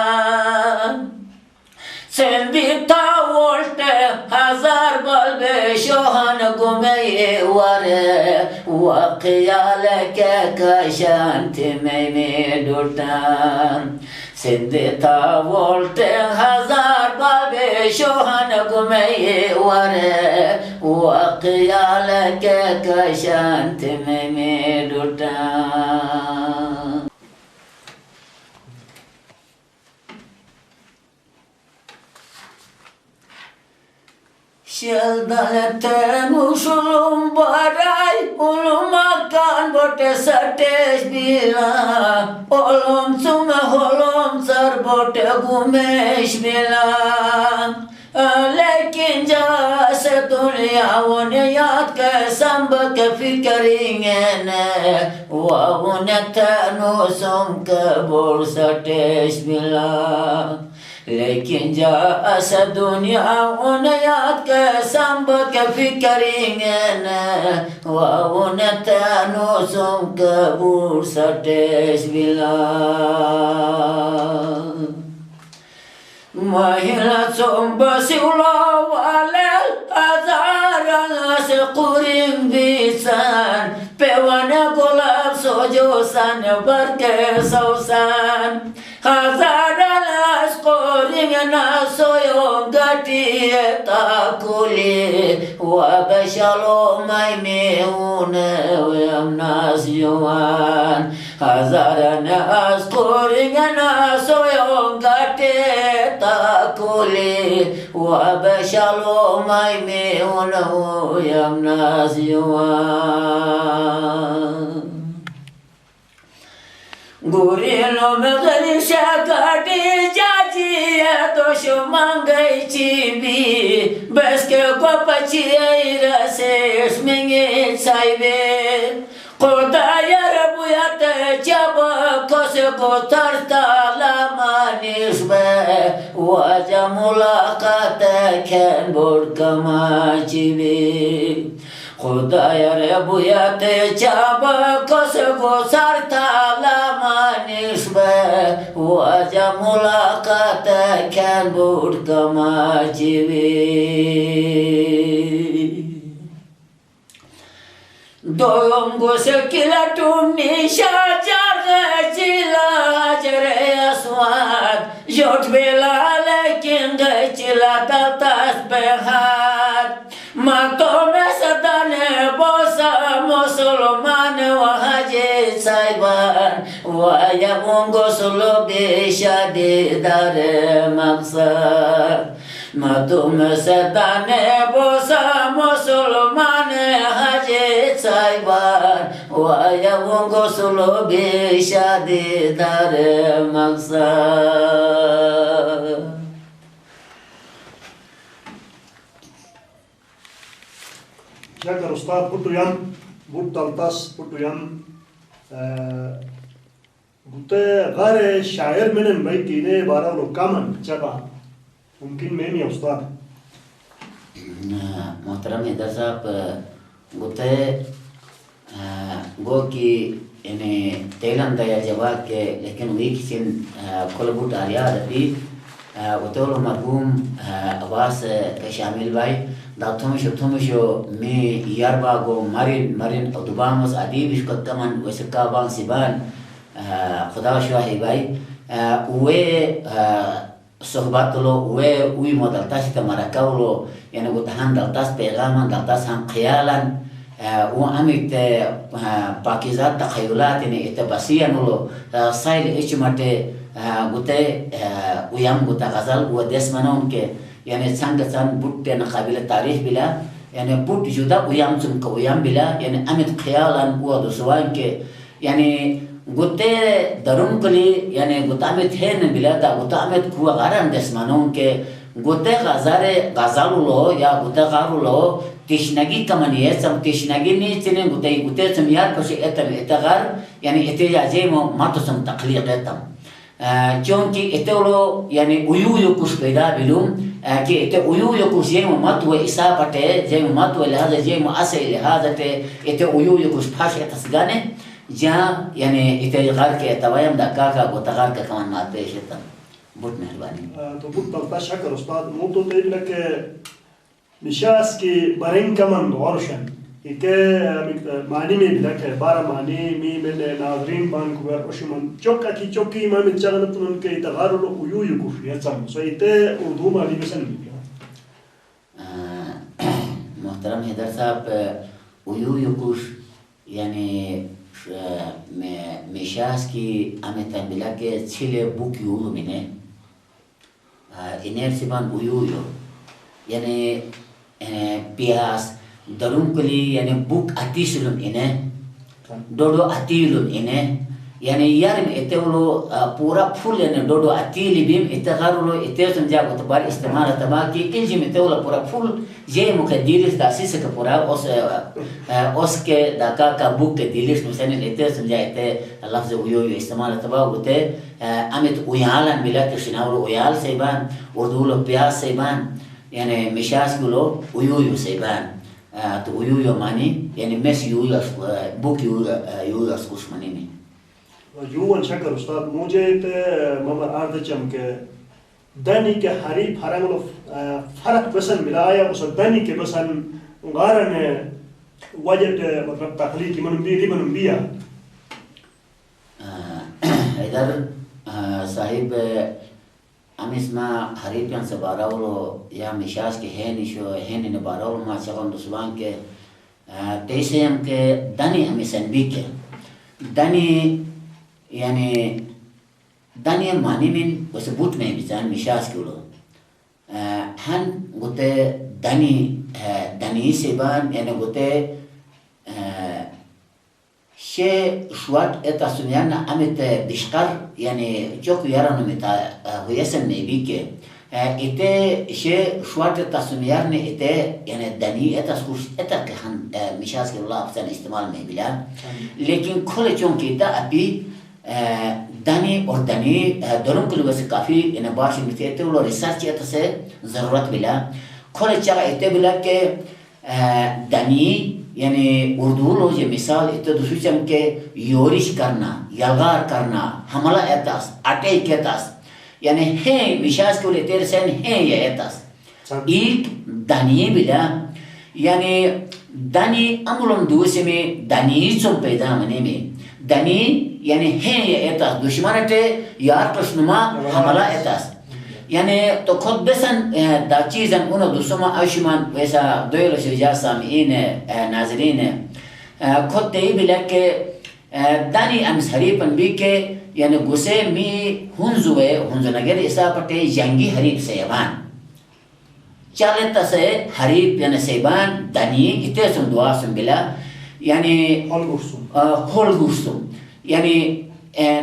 Sendita volte hazar balbe shohan gume ware waqiyale ke kashanti meyme dutan Sendita volte hazar balbe shohan gume ware waqiyale ke kashanti meyme dutan Sheldaleten usulum barai ulum makan bote sates bila olum sume holum sar bote gumesh bila लेकिन जैसे दुनिया उन्हें याद के संभ के फिकरेंगे ने वो उन्हें तनु सुम के बोल सटेश मिला लेकिन जैसे दुनिया उन्हें याद के संभ के फिकरेंगे ने वो उन्हें तनु सुम के बोल सटेश मिला महिला सोमबसिउला वाले अजारंग से कुरिम बिसान पेवाने गुलाब सोजोसान बरके सौसान हजारंग कुरिम ना सोयों गटिये ताकुली वबशलो मायने उने वयमनास युवान हजारंग कुरिम ना सोयों गटिये takuli wa bashalom ay meono yamnas yuwan Gurilo megari shakati jaji to shumangai chibi baske ko pachi rase sminge saibe Kodaya rabuyate chaba kose ko tarta lamanishbe waja mulaqate ken burkama chibi Kodaya rabuyate chaba kose ko tarta lamanishbe waja mulaqate ken burkama chibi Doyom gose kila tumni shajar chila jare aswad jot bela lekin chila daltas behad mato me sadane bosa musulman wa haji saiban wa ya ungo solo be shadi dare maqsad Matum sedane bosa musulman haji saiban wa ya wongo solo be shadi dare maqsad Jagar Ustad Putuyam Buttaltas Putuyam Gute gare shair menen baitine bara lo kaman chaba ممكن مين يا أستاذ؟ محترم हैदर साहब गुते गो की इन्हें तेलन दया जवाब के लेकिन we किसी कोलबुट आरिया रबी गुते वालों मरहूम आवास के शामिल भाई दातुमिशो में यारबागो मरिन अदुबामस अदीब इसको कमन वैसे काबान सिबान खुदा शुआही भाई वे sohbat lo ui modal tas kita marakau lo yang aku tahan daltas pegaman daltas ham khialan amit pakizat takhayulat ini itu basian lo sail mate gute uyam guta ghazal wa desmanon ke yani sangatsan butte na qabila tarikh bila yani but juda uyam zum ko uyam bila yani amit khialan wa duswan ke yani Gute darum kali yani gutamet hen bilada gutamet kuwa garan desmanon ke gute gazare gazalulo ya gute garulo تشنگی کمانیه سم تشنگی نیستن گوته سم یار کش اتغار یعنی اتجاهی ما تصم تقلیق اتم چون که اتولو یعنی اویو کش پیدا بیلوم که ات اویو کش جیم مات و اصابته جیم مات و لحاظ جیم اصل لحاظ ات اویو کش پاش اتسگانه جا یعنی اتغار که اتوایم دکاکا گوتغار که کمان مات پیش اتم बहुत मेहरबानी तो बहुत तलता शक्र उस्ताद मु तो तेरे लगे निशास की बरेंग कमन औरशन इके मानी में भी लगे 12 मानी मी मैंने नाज़रीन बान को यार उशमन चौकी मां में चलन तो उनके इतगार लो उयू युकुश ये सब सो इते उर्दू मानी में सन मोहतरम हैदर साहब उयू युकुश यानी मेशास की हमें तंबिला के छिले बुक यूज़ मिने इन्हें सिबान उयूयो यानी पियास दरुमकली यानी बुक अतीसुलुन इन्हें डोडो अतीलुन इन्हें यानी यार में इतने वो पूरा फुल यानी डोडो अतीली बीम इतने कारों इतने समझा को तो बार इस्तेमाल तबा कि किसी में इतने वो पूरा फुल ये मुख्य दिलिस दासी से का पूरा उस के दाका का बुक के दिलिस में से नहीं इतने समझा इतने लफ्ज़ उयो इस्तेमाल तबा होते अमित उयालन मिला के शिनावर उयाल से बान उर्दू लो प्यास से बान यानी मिशास को लो उयो से बान तो उयो मानी यानी मेस उयो बुक उयो कुछ मानी में युवन शक्र उस्ताद मुझे ते ममर आर्द चमके दनी के हरीफ हरंगलो फरक बसन मिलाया उस दनी के बसन गारन वजद मतलब तखलीकी मन बिया इधर साहिब अमिस्मा हरीफियन से बारावलो या मिशास के है निशो है ने बारावलो मा चवन दुसवान के तैसे हम के दनी हमिसन भी के दनी यानी दानिया मानी में वैसे बूट में भी जान मिशास के लो हन गुते दानी से बान यानी गुते शे शुआट एता सुनियाना अमित दिशकार यानी चौक यारानो में ता हुयसन में भी के इते शे शुआट एता सुनियाने इते यानी दानी एता स्कुश एता के हन मिशास के लो अफसन इस्तेमाल में बिला लेकिन खुले चौक इता अभी दानी और दानी दोनों के लिए काफ़ी इन बात में थे तो वो रिसर्च किया तो से ज़रूरत मिला खोले चला इतने मिला के दानी यानी उर्दू लो जो मिसाल इतने दूसरी चम के योरिश करना यलगार करना हमला एतास अटे केतास यानी है मिशास को लेते हैं सेन है ये एतास एक दानी मिला यानी दानी अमूलम दूसरे में दानी चुम पैदा मने में दानी यानी है ये एतास दुश्मन टे यार प्रश्नमा हमला एतास यानी तो खुद बेसन दाचीज़न उन्हों दुश्मन आयुष्मान वैसा दोयलो शिजा सामीन नाज़रीन खुद तेई बिला के दानी अमसरीपन भी के यानी गुस्से में हुंजुए हुंजुनगर ऐसा पटे जंगी हरीब सेबान चाले तसे हरीब यानी सेबान दानी इतने सुंदुआ सुंबिला यानी होलगुस्सुम यानी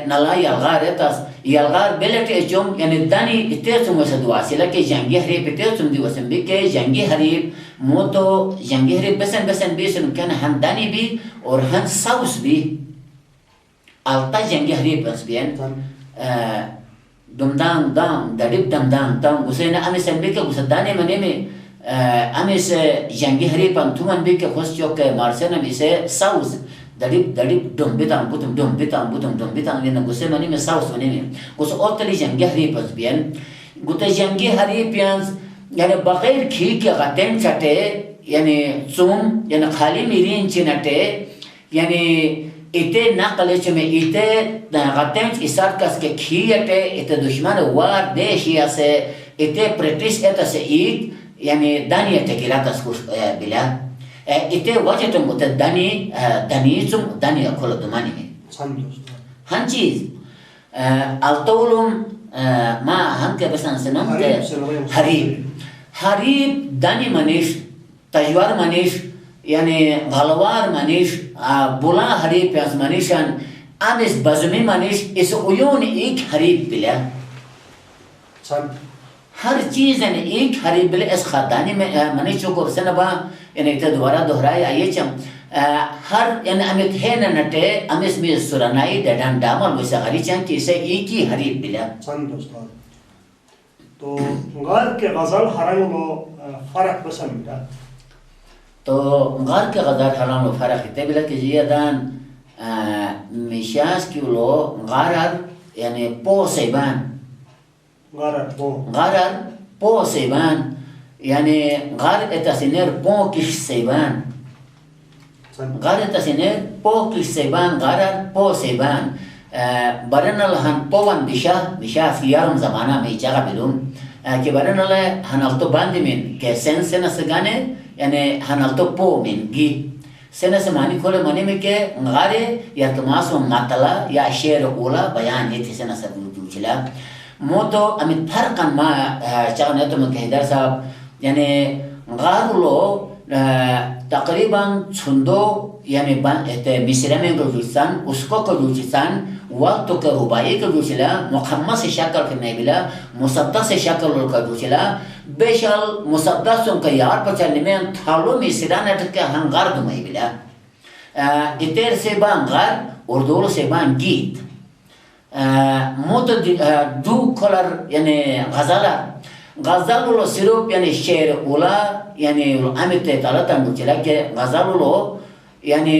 नला यलगार एतास यलगार बेलेट एचुम यानी दानी इतने सुंगुसे दुआसिला के जंगी हरीब इतने सुंदी वसंबी के जंगी हरीब मोतो जंगी हरीब बेसन बेसन क्या हम दानी भी और हम साउस भी alta janggi hari pasbian dumdang dang dadip damdang tang gusena amis ambike gusadane maneme amis janggi hari pantuman bike khosjok marsena mise saus dadip dum bitang butum lena gusena maneme saus maneme gus otli janggi hari pasbian gute janggi hari pians yani bagair khi ke gaten chate yani zum yani khali mirin chinate yani इते ना कलेच में इते गातेंच इसार कस के खीयटे इते दुश्मन वार देश या से इते प्रैक्टिस एता से एक यानी दानिया टेकिला कस कुछ बिला इते वजह तो मुत दानी चुम दानिया खोल दुमानी में हर चीज अल्तोलुम माँ हम के बसन से नम के हरीब दानी मनीष तजवार मनीष यानी भलवार मनीष बुला हरी प्यास मनीषन अब इस बज़मी मनीष इस उयोन एक हरीब बिला हर चीज यानी एक हरी बिल इस खादानी में मनी चुको सनबा यानी इतना दोबारा दोहराए आइए चम हर यानी अमित है न नटे अमिस में सुरनाई डैडन डामल वैसे हरी चम कि इसे एक ही हरी बिला संतोष तो गार के गजल हरंग लो फर्क पसंद तो गार के गजल हरंग लो फर्क इतने बिला कि जियादान मिशास की लो गारर यानी पो सेबान गारर पो सेबान यानी गार एतसिनेर पो किश सेबान गार एतसिनेर पो किश सेबान गारर पो सेबान बरनल हन पोवन बिशा फियारम जमाना में जगह बिलूम कि बरनल हन अल्तो बांधी में के सेंस न सगाने यानी हन अल्तो पो में गी सेना से मानी खोले मनी में के गारे या तमासो मातला या शेर ओला बयान ये थी सेना सब दूचला मोतो अमित फरकन मा चाहने तो मैं कहदर साहब यानी गारुलो तकरीबन छुंदो यानी मिस्र में गुरुसान उसको को गुरुसान वक्त के रुबाई के गुरुचला मुखम्मा से शक्ल के नहीं मिला मुसद्दा से शक्ल का गुरुचला बेशल मुसद्दा सुन के यार पचने में थालो मिस्र ने टके हंगार दुमई मिला इतर से बांगार उर्दू से बांग गीत मोत दू कलर यानी गज़ल सिर्फ यानी शेर ओला यानी अमित तालतन गुरुचला के गज़ल यानी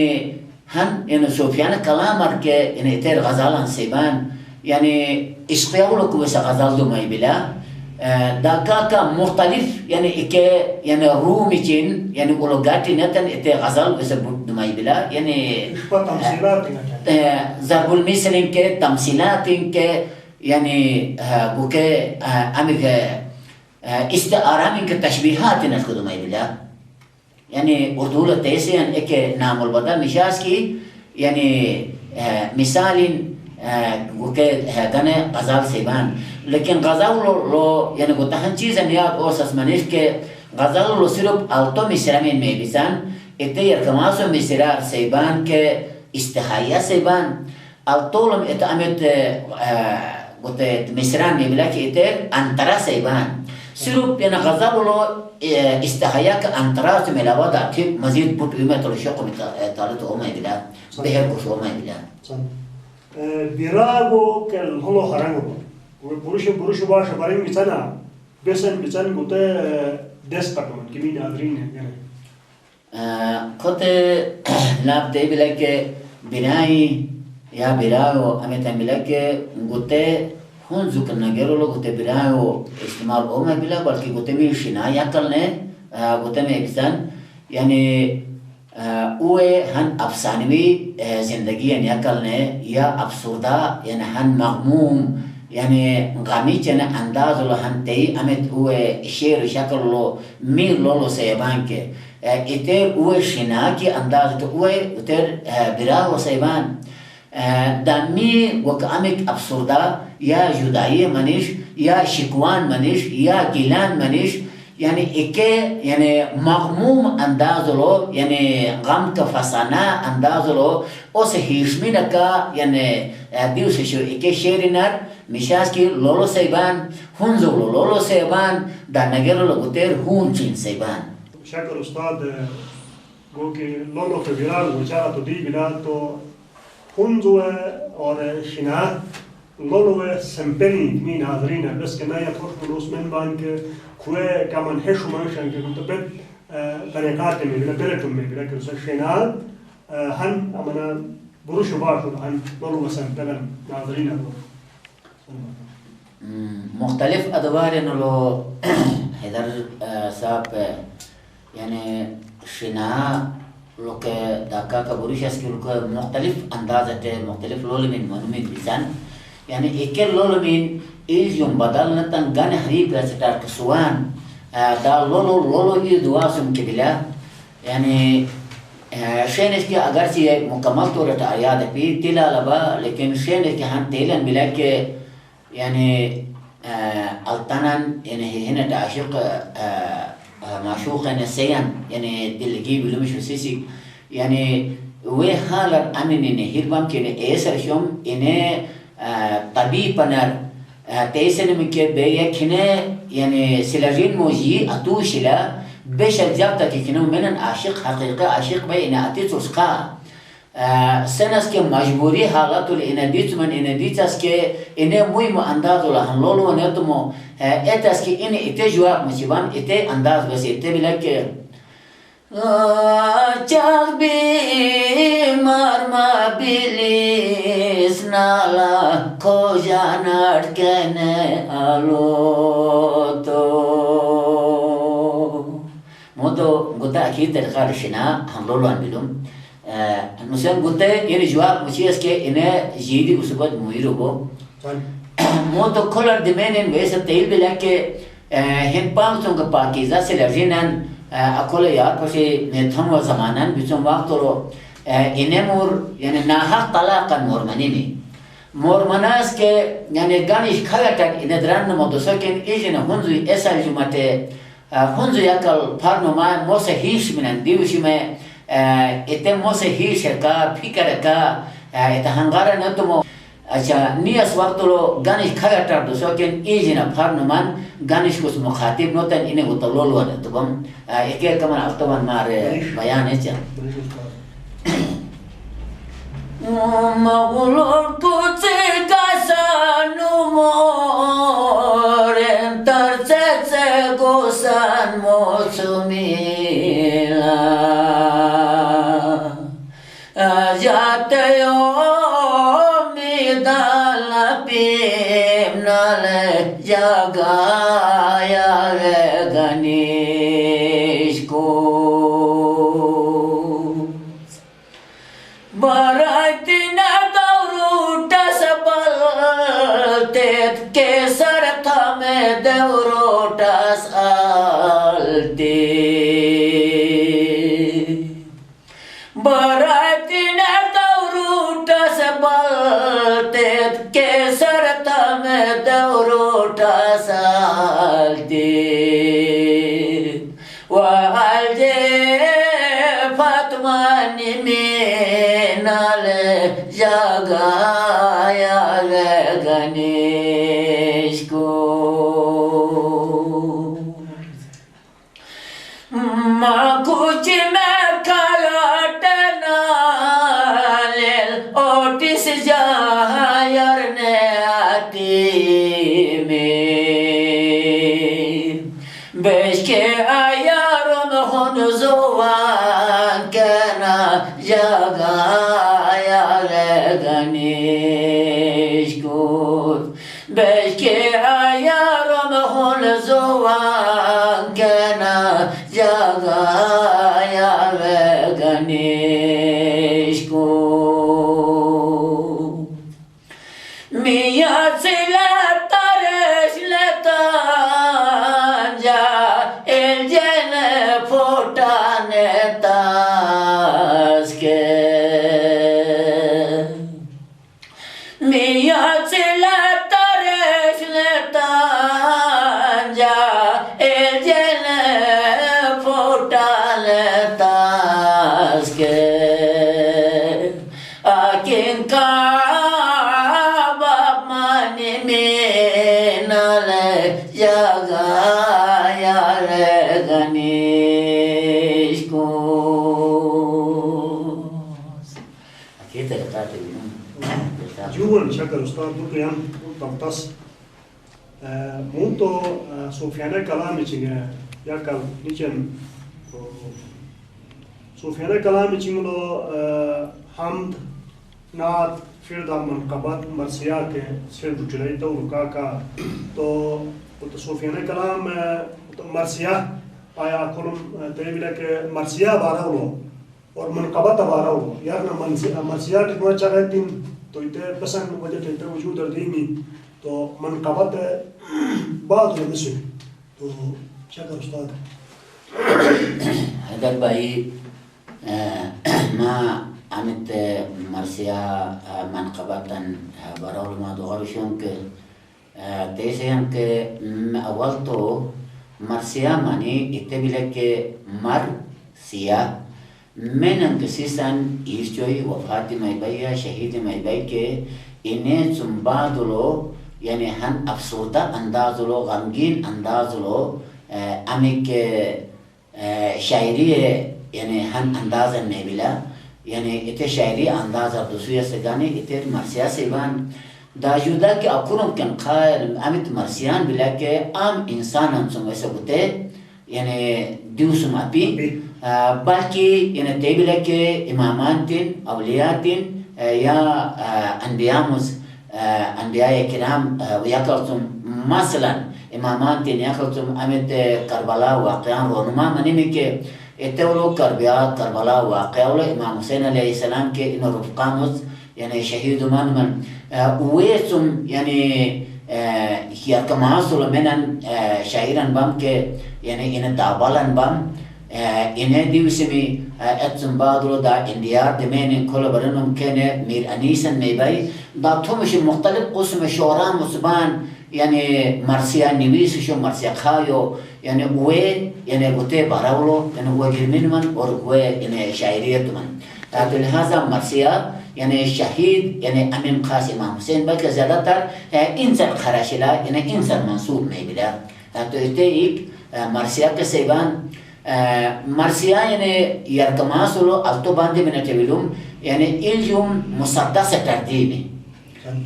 हन यानी सोफियान कलाम के यानी इतर गज़ालन सेबान यानी इश्क़ियालो को वैसा गज़ल दो मई बिला दाका का मुख्तलिफ यानी इके यानी रूमी चीन यानी वो लोग गाटी नतन इतर गज़ल वैसा दो मई बिला यानी ज़रबुल मिसलिन के तमसीलात के यानी बुके अमिक इस्तारामी के तशबीहात नस्को दो मई बिला यानी उर्दू तैसे एक नामुल बदल मिशास की यानी मिसालिन गुके गने गज़ल सेबान लेकिन गज़ल लो यानी गुतहन चीज़ नियात और सस्मनिश के गज़ल लो सिर्फ अल्तो मिस्र में बिसान इतने यरकमासो मिस्र सेबान के इस्तिहाया सेबान अल्तोलम इतअमित गुते मिस्र में मिला कि इतने अंतरा सेबान सिर्फ यानी गज़ल लो इस्तिहाया का अंतराज में लगा था कि मज़ीद बुट में तो शौक में तालत हो मैं बिला बेहर कुछ हो मैं बिला बिरागो के हलो हरंगो वो पुरुष बाश बारिंग बिचना बेसन बिचन गुते देश तक मन किमी नादरीन है खोते लाभ दे बिला के बिनाई या बिरागो हमें तक मिला के गुते हूँ जुकर नगेरो लोग गुते बिरागो इस्तेमाल हो मैं बिला बल्कि गुते में शिना या कलने गुते में इंसान यानी वो हन अफसानवी ज़िंदगी यानी अकलने या अफसुर्दा यानी हन मगमूम यानी गामी चने अंदाज़ लो हन तेई अमित वो शेर शक्ल लो मीर लो से बांग के इतर वो शिना की अंदाज़ तो वो इतर बिरागो से बांग दामी वकामिक अफसुर्दा या जुदाई मनीश या शिकवान मनीश या गिलान मनीश यानी इके यानी मगमूम अंदाज लो यानी गम का फसाना अंदाज लो उस हिस्मिन का यानी दिल से शो इके शेरिनर मिशास की लोलो सेबान हुंजो लोलो सेबान दानगेरो लोगुतेर हुन चीन सेबान शक्र उस्ताद गो के लोलो के बिलाल वचारा तो दी बिलाल तो हुंजो और शिना लोलो सैंपली मी नाज़रीन बस के नया थोड़ा फलूस में बांध के खुए कमान हेशु मांशन के कुछ बेट तरीक़ात में बिला बेलतुम में बिला कि शिना हन अमना बुरुश बाशुर हन लोलो सैंपलन नाज़रीन मुख्तलिफ अदवार लो इधर साप यानी शिना लोग दाका का बुरुश अस्किल को मुख्तलिफ अंदाज़ है मुख्तलिफ लोल में मनूमिन बिजान यानी एक लोलमीन इस यूं बदल नतन गन हरीब रचटार कसवान दा लोलो ये दुआ सुन के बिला यानी शेन इसके अगर से मुकम्मल तौर पर याद है तिला लबा लेकिन शेन इसके हम तेलन बिला के यानी अल्तनन यानी हना ताशुक माशूक यानी सयान यानी दिलगी बिलुमिश सिसी यानी वे हालत अमीन ने हिरबम के ने ऐसा शोम इन्हें तबी पनर تيسن مكي بيكنه يعني سلاجين موجي أتوشلا بيش الجابتا كنو من عاشق حقيقي عاشق بين أتيتوس قا سنس کے مجبوری حالات الانادیت من انادیتاس کے انہیں muy انداز لہن لولو نتمو اتاس کے ان اتے جواب مچیبان اتے انداز بس اتے بلک چاک بی مرما بیلیس نالا کھوجانات کنے آلو تو مودو گتا اکید ترخار شنا ہن لولو ان بلوم المسلم قلت يعني جواب مشيس كي إنه جيدي وسبب ميرو مو تو كل الدمين ويس التيل بلاك هن بانتون كباكيزا سلفينان أقول يا بس نتهم وزمانان بيسون وقتلو إنه مور يعني ناحق طلاقا مورمانيني مورماناس كي يعني غانيش خياتك إنه دران مدرسكين إيجنا هنزوي إسال جمعته هنزوي أكل بارنو ما موسى هيش من ديوشي ما इतने मोसे ही शर्का फिकर का इतना हंगारा न तो मो अच्छा नियस वक्त लो गानिश खाया टार दो सो कि इजना फार्नुमान गानिश कुछ मुखातिब नोतन इन्हें वो तलोल वाले तो बम एक एक कमर अफ्तावन मारे बयान है चा मगुलोर कुछ कासानु मोरें तरसे से गोसान मोचुमिला जाते हो मिदाल पीम नाले जगाया रे गणेश को बराती न दौरूटा सबल तेत के सर था में दौरूटा सालते बराती न दौरूटा सबल के सरता में दौरूटा सालते वालजे फातमानी में नाले जगाया रे गणेश को माँ कुछ में ओटिस जायर ने आती में बेश के आयारों होन ज़ुवान कना जगाया रे गणेश को बेश के आयारों होन ज़ुवान कना जगाया रे गणेश को Mia silatares letanja el jene fotanetas ke Mia silatares letanja el jene fotanetas ke akin ka जगाया रे गणेश को أكيد القاتل جوان شكر أستاذ بقيان تمتص مونتو سوفيانا كلامي تيجي ياكل نيجن سوفيانا كلامي تيجي لو حمد نات फिर दामन कबात मरसिया के फिर जुलाई तो रुका का तो सूफियाने कलाम तो मरसिया आया कुलम तेरे के मरसिया बारह लो और मन कबात बारह लो यार ना मरसिया कितना चाहे तीन तो इतने पसंद वजह से इतने वजूद दर्दी तो मन कबात बाद में मिसल तो शक्र उस्ताद هذا भाई ما عملت مرسيا منقبة براول ما دغرشون ك تيسيان ك أولتو مرسيا ماني اتبلك مرسيا من انكسيسان يشجوي وفاتي ما يبايا شهيد ما يبايا إنه تنبادلو يعني هن أبسوردا أندازلو غمجين أندازلو أمك شاعرية يعني هن أندازا نبيلا يعني إت شاعري أندازا دوسوية سجاني إت مرسيا سيبان دا جودا كي أكونم كان قال أمت مرسيان بلا كي أم إنسان أنسم ويسبوته يعني ديوسم أبي بلكي يعني تبلا كي إماماتين أولياتين يا أنبياموس أنبياء كرام ويأكلتم مثلا إماماتين يأكلتم أمت كربلاء واقعا رونما منيمك إتولو كربلاء واقعا ولا إمام حسين عليه السلام كي إنه رفقاموس يعني شهيد من ويسم يعني هي كماسول من شاعرا بام كي يعني إن دابالا بام إن ديوسمي أتسم بادرو دا إنديار دمين كل برنهم كان مير أنيسا ميباي دا تومش مختلف قسم شوران مصبان يعني مرسيا نويس شو مرسيا خايو يعني وين يعني قتة باراولو يعني هو جرمين من اور يعني شاعرية من لهذا مرسيا يعني شهيد يعني أمين قاسم إمام حسين بلکه زیادتر إنسان خراشلا يعني إنسان منصوب ميبلا تو إتيك مرسيا كسيبان مرسيا يعني يركماسولو ألتو باندي من التبلوم يعني اليوم مصدس ترديمي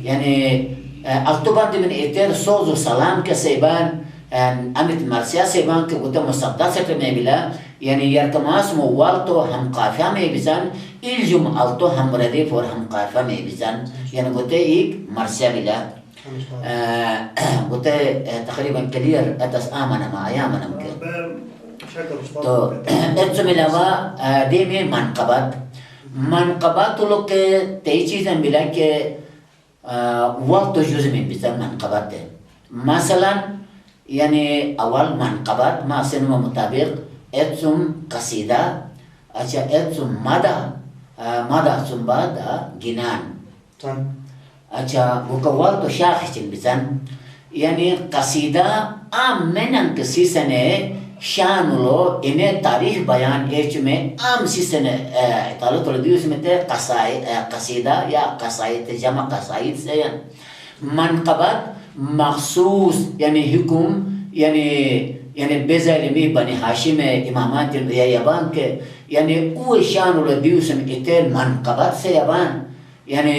يعني ألتو باندي من إتير صوزو سلام كسيبان أمت مرسيا سيبان كبوتا مصدس ترديمي يعني يركماس موالتو هم قافيا ميبزان اليوم ألتو هم رديف اور هم قافيا ميبزان يعني قوتا إيك مرسيا بلا قوتا تقريبا كلير أتس آمنا ما أيامنا ممكن تو اتسم علاوہ دے میں منقبات لوگ کے تی چیزیں ملا کہ وقت جز میں بزن منقبات ہے مثلا يعني اول منقبات ما سنما مطابق اتسم قصیدہ اچھا اتسم مدى ثم بعد جنان اچھا مکوال تو شاخص بزن يعني قصیدہ منن کسی سنے شانلو إنه تاريخ بيان إيش من سنة طالع ترديوس متى قصيدة يا قصايد جمع قصايد سيان منقبات مخصوص يعني حكم يعني بزالمي بني هاشم إمامات اليابان ك يعني هو شانلو ديوس متى منقبات سيابان يعني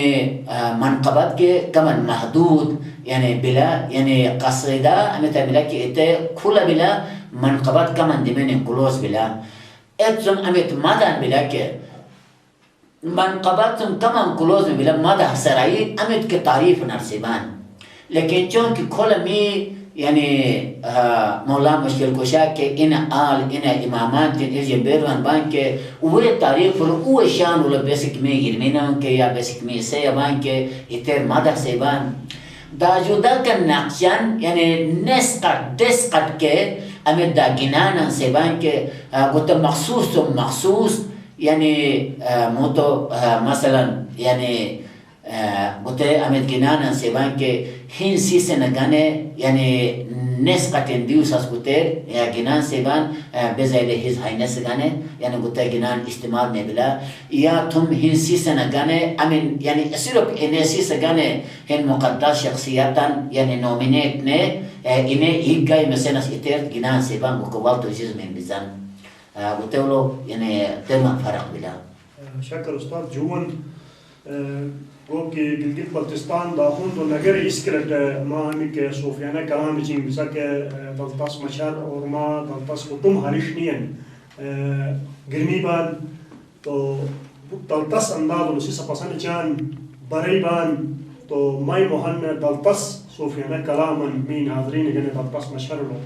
منقبات ك كمان محدود يعني بلا يعني قصيدة أنا تعملها كإنت كل بلا منقبات كمان دمين كلوز بلا اتسم أمت مدن بلا ك منقباتهم كمان كلوز بلا مدى سرعي أمت كتعريف نرسبان لكن چون كل مي يعني مولا مشكل كوشا ك إن إن إمامات إلجي بيروان بان ك وه تعريف وه شان ولا بسك مي يرمينان ك يا بسك مي سيبان ك إتر مدى سيبان دا جودا كنقشان يعني دسقط ك أمد دا جنانا سيبان ك قلت مخصوص يعني موتو مثلا يعني قلت أمد جنانا سيبان ك هين سيسن غاني يعني نسقط انديوساس قلت يا جنان سيبان بزايد هيز هاينس غاني يعني قلت جنان استعمال نبلا يا توم هين سيسن غاني أمين يعني أسيرك إن سيسن غاني هن مقدس شخصياتا يعني نومينيت نه إنه إيجاي مثلا إتر جنان سيبان وكوال توجيز من بزان قلت له يعني تمام فرق بلا شكر أستاذ جون وكي جلجل بلتستان داخون تو نگر اسكرت ما همك صوفيانا كلام بيجين بسا ك دلتاس مشار اور ما دلتاس كتم هارشنيان گرمی بان تو دلتاس انداز لسی سپاسان چان برای بان تو ماي موهن دلتاس صوفيانا كلاما مين حاضرين جن دلتاس مشار لو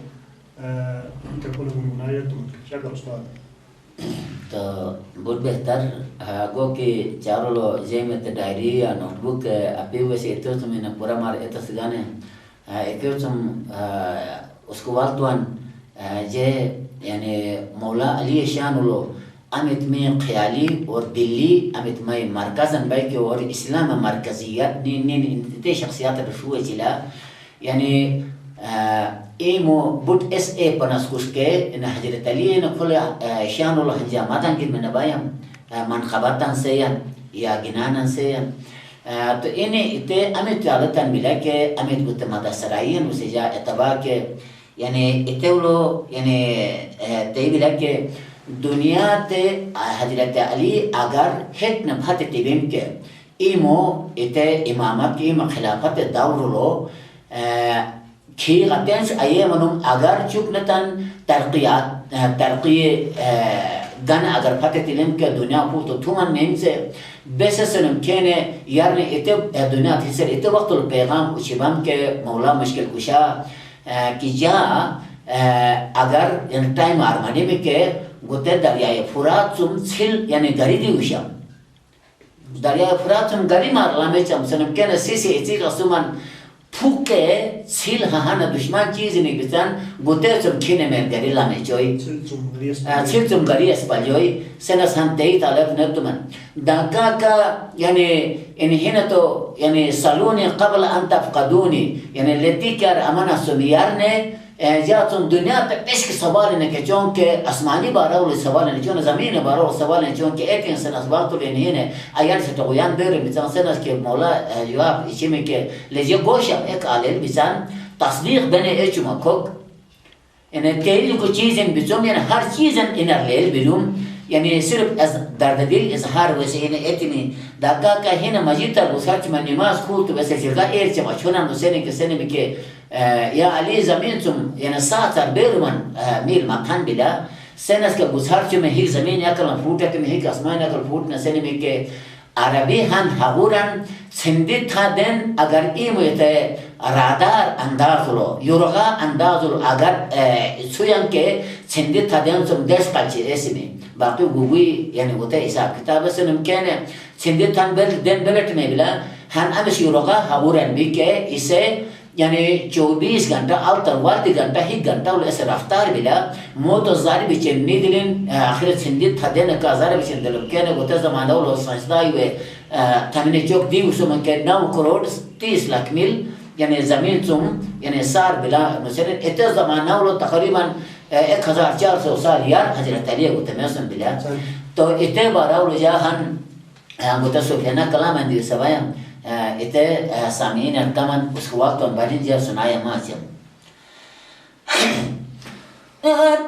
تكون منايت شكرا أستاذ तो बहुत बेहतर गो कि चारों लो जे में ते डायरी या नोटबुक अपने वैसे इतना तो मैंने पूरा मार इतना सिगाने इतना तुम उसको वाल्तवान जे यानी मौला अली शान लो अमित में ख्याली और दिल्ली अमित में मरकज़न बाइक और इस्लाम मरकज़ियत नीन ते शख्सियत रशुए चिला यानी إيمو بود اس اي پناسكوش كه إن حجرة علي نقول شانو الحجامات عن كده من بايم منقبات سيان يا جنان سيان तो इन्हें इतने अमित चालतन मिला के अमित बुत माता सराइयन उसे जा एतबार के यानी इतने वो यानी ते मिला के दुनिया ते हजरत अली अगर हिट न भाते तिबिम के इमो इतने इमामत की खिलाफत दावर लो खी गतेंस आये मनुम अगर चुप नतन तरक़ी गन अगर फते तिलिम के दुनिया को तो थुमन नेम से बेससनम केने यारने इते दुनिया थिसर इते वक्त पैगाम उशिबम के मौला मुश्किल कुशा कि जा अगर इन टाइम आरमानी में के गोते दरियाए फुरात सुम छिल यानी गरीदी उशा दरियाए फुरात सुम गरी मारला में चमसनम केने सीसी इसी रसुमन फुके छिल हाना दुश्मन चीज नहीं बिचान गोते सुम खीने में गरीला में जोई छिल तुम गरीस पाजोई सेना संते तालब नतुमन दाका का यानी इन हिना तो यानी सलूनी قبل أن تفقدوني यानी लेती क्या अमना सुमियार ने या तुम दुनिया पे इश्क सवाल ने के चों के आसमानी बाराव ले सवाल ने चों ज़मीन बाराव सवाल ने चों के एक इंसान असबाब तो लेने हैं आयान से तो यान बेर बिचान सेना के मौला जवाब इसी में के ले जो गोशा एक आले बिचान तस्दीक बने एचुमा कोक यानी तेरी को चीज़ें बिचों यानी हर चीज़ें इनर लेल बिलूम यानी सिर्फ दर्द दिल इजहार वैसे इन्हें इतनी दागा का है ना मजीद तर गुसाच में नमाज खूब तो वैसे जगह एर चमा छुना मुसेने के सेने में के या अली ज़मीन तुम यानी सात बेरुमन मील मकान बिला सेनस के गुसाच में ही ज़मीन या कल फूटे के में ही आसमान या कल फूट न सेने में के अरबी हन हाबुरन सिंधित था दिन अगर इमोते रादार अंदाज लो युरगा अंदाज लो अगर सुयं के सिंधित था दिन तुम देश कल्चर ऐसे में बाकी गुगुई यानी होता है हिसाब किताब से नमकीन है सिंधित था दिन बेलट में बिला हन अमिश युरगा हाबुरन भी के इसे यानी 24 घंटा अवतर वाली घंटा ही घंटा उले ऐसे रफ्तार बिला मोतो ज़ारी बिचे निदिलिन आखिर सिंधित था दिन का ज़ारी बिचे दिलम क्या ने होता ज़माना उलो संस्दाई हुए तमने चौक दी उसमें के 9 करोड़ 30 लाख मील यानी ज़मीन तुम यानी सार बिला मुझे इतने ज़माना उलो तकरीबन 1400 साल यार हजरत अली होते में सुन बिला तो इतने बार उलो जाहन होता सुफियाना कलाम अंदर सवाया इतने सामीन अर्थमन उस वक्त उन बालिन जब सुनाया माज़िम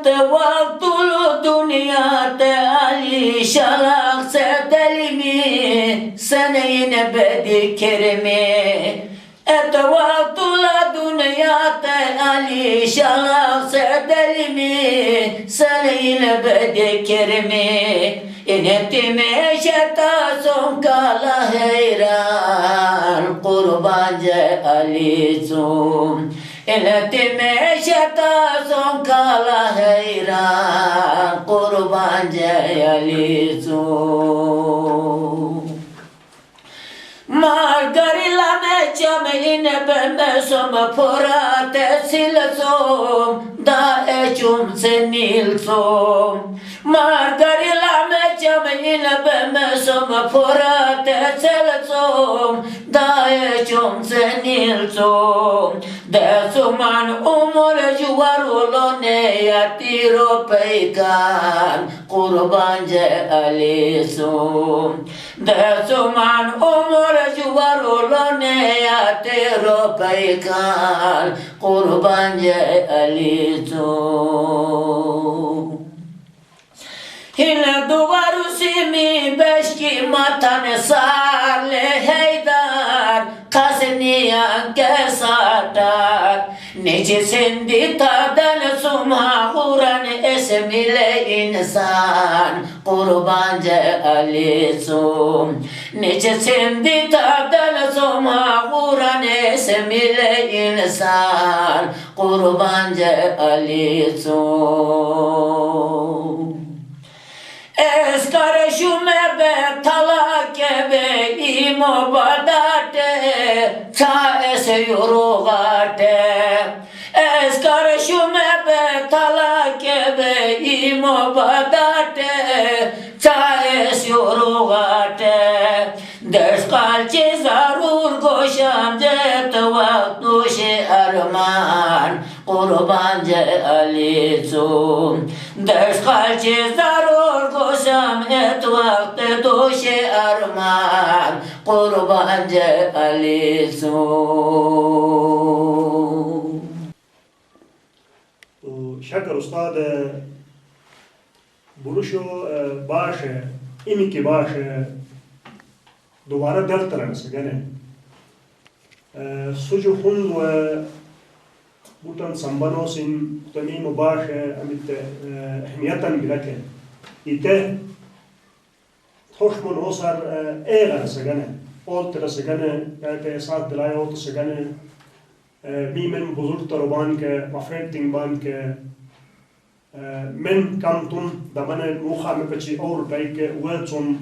ते वक्त लो दुनिया ते अली शलाक से दिल में सनईन बेदी किरमे ते वक्त लो दुनिया ते अली शलाक से दिल में सनईन बेदी किरमे इन्हें में शता सोंकाला हैरान कुर्बान जय अली तुम इन्हें में शता सोंकाला हैरान कुर्बान जय अली तुम मार्गरिला में चमइन में सोम फोरात सिलसोम दाए चुम से नील सोम मार्गरिला में चमइन में सोम फोरात सिलसोम दाए चुम से नील सोम दसुमान उमर जुवारुलो ने यातीरो पैकान कुर्बान जय अली सोम दसुमान उमर जुवारुलो ने यातीरो पैकान कुर्बान जय अली सोम हिला दुवारु सिमी बेशकी मातन साले हैदार खसनिया के साटार निजी सिंधी तादन सुमा उरन इस मिले इंसान कुर्बान जय अली सोम निजी सिंधी तादन सुमा उरन इस मिले इंसान कुर्बान जय अली सोम es care shume be talake be imo badate cha es yorogate es care shume be talake be imo badate cha es yorogate des kalche zarur gosham jet waqt she arman قربان جاء अली तुम दस खालचे जरूर गोशम एक वक्त दोषे अरमान قربان جالیسو. شکر استاد بروشو باشه اینی که باشه دوباره دل ترن سگنه سجو خون و بوتن سنبانوسین تمیم باشه امیت اهمیتن بلکه ایته خوشمون اوسر ایغر سگنه اولتر سگنه که ساعت دلای اولتر سگنه بیمن بزرگتر بان که مفردین بان که من کمتون دمانه موخا مپچی اور بای که ویتون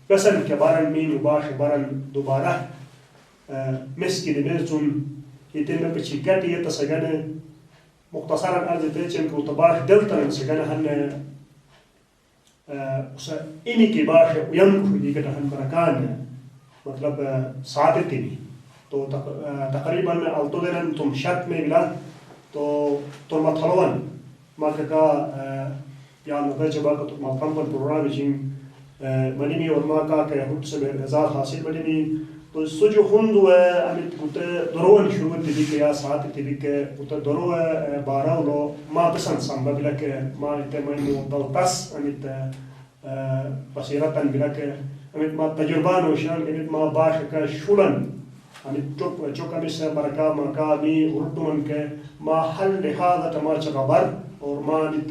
بسن که بارن مین و باش بارن دوباره مسکی دمیزون ایتن مپچی گتی ایتا سگنه مختصرا ارز تیچن که اتباش دلترن سگنه هن اینی که باشه ویم خودی که هن برکان مطلب ساعت تیمی تو تقریبا التو دنن تم شک میں ملا تو ترمت حلوان مارکا کا یا نظر جبا کا ترمت حلوان پروگرام جیم منیمی اور مارکا کے حد سے رضا حاصل منیمی تو سجو خند و امیت کتے درون شروع تیبی کے یا ساعت تیبی کے کتے درو باراو لو ما بسن سنبا بلا کے ما ایتے منیو دلتس امیت بصیرتن بلا کے امیت ما تجربان وشان امیت ما باشکا شولن امیت چوک امیت سے برکا مرکا می اردومن کے ما حل لحاظة تمار چقبر اور ما امیت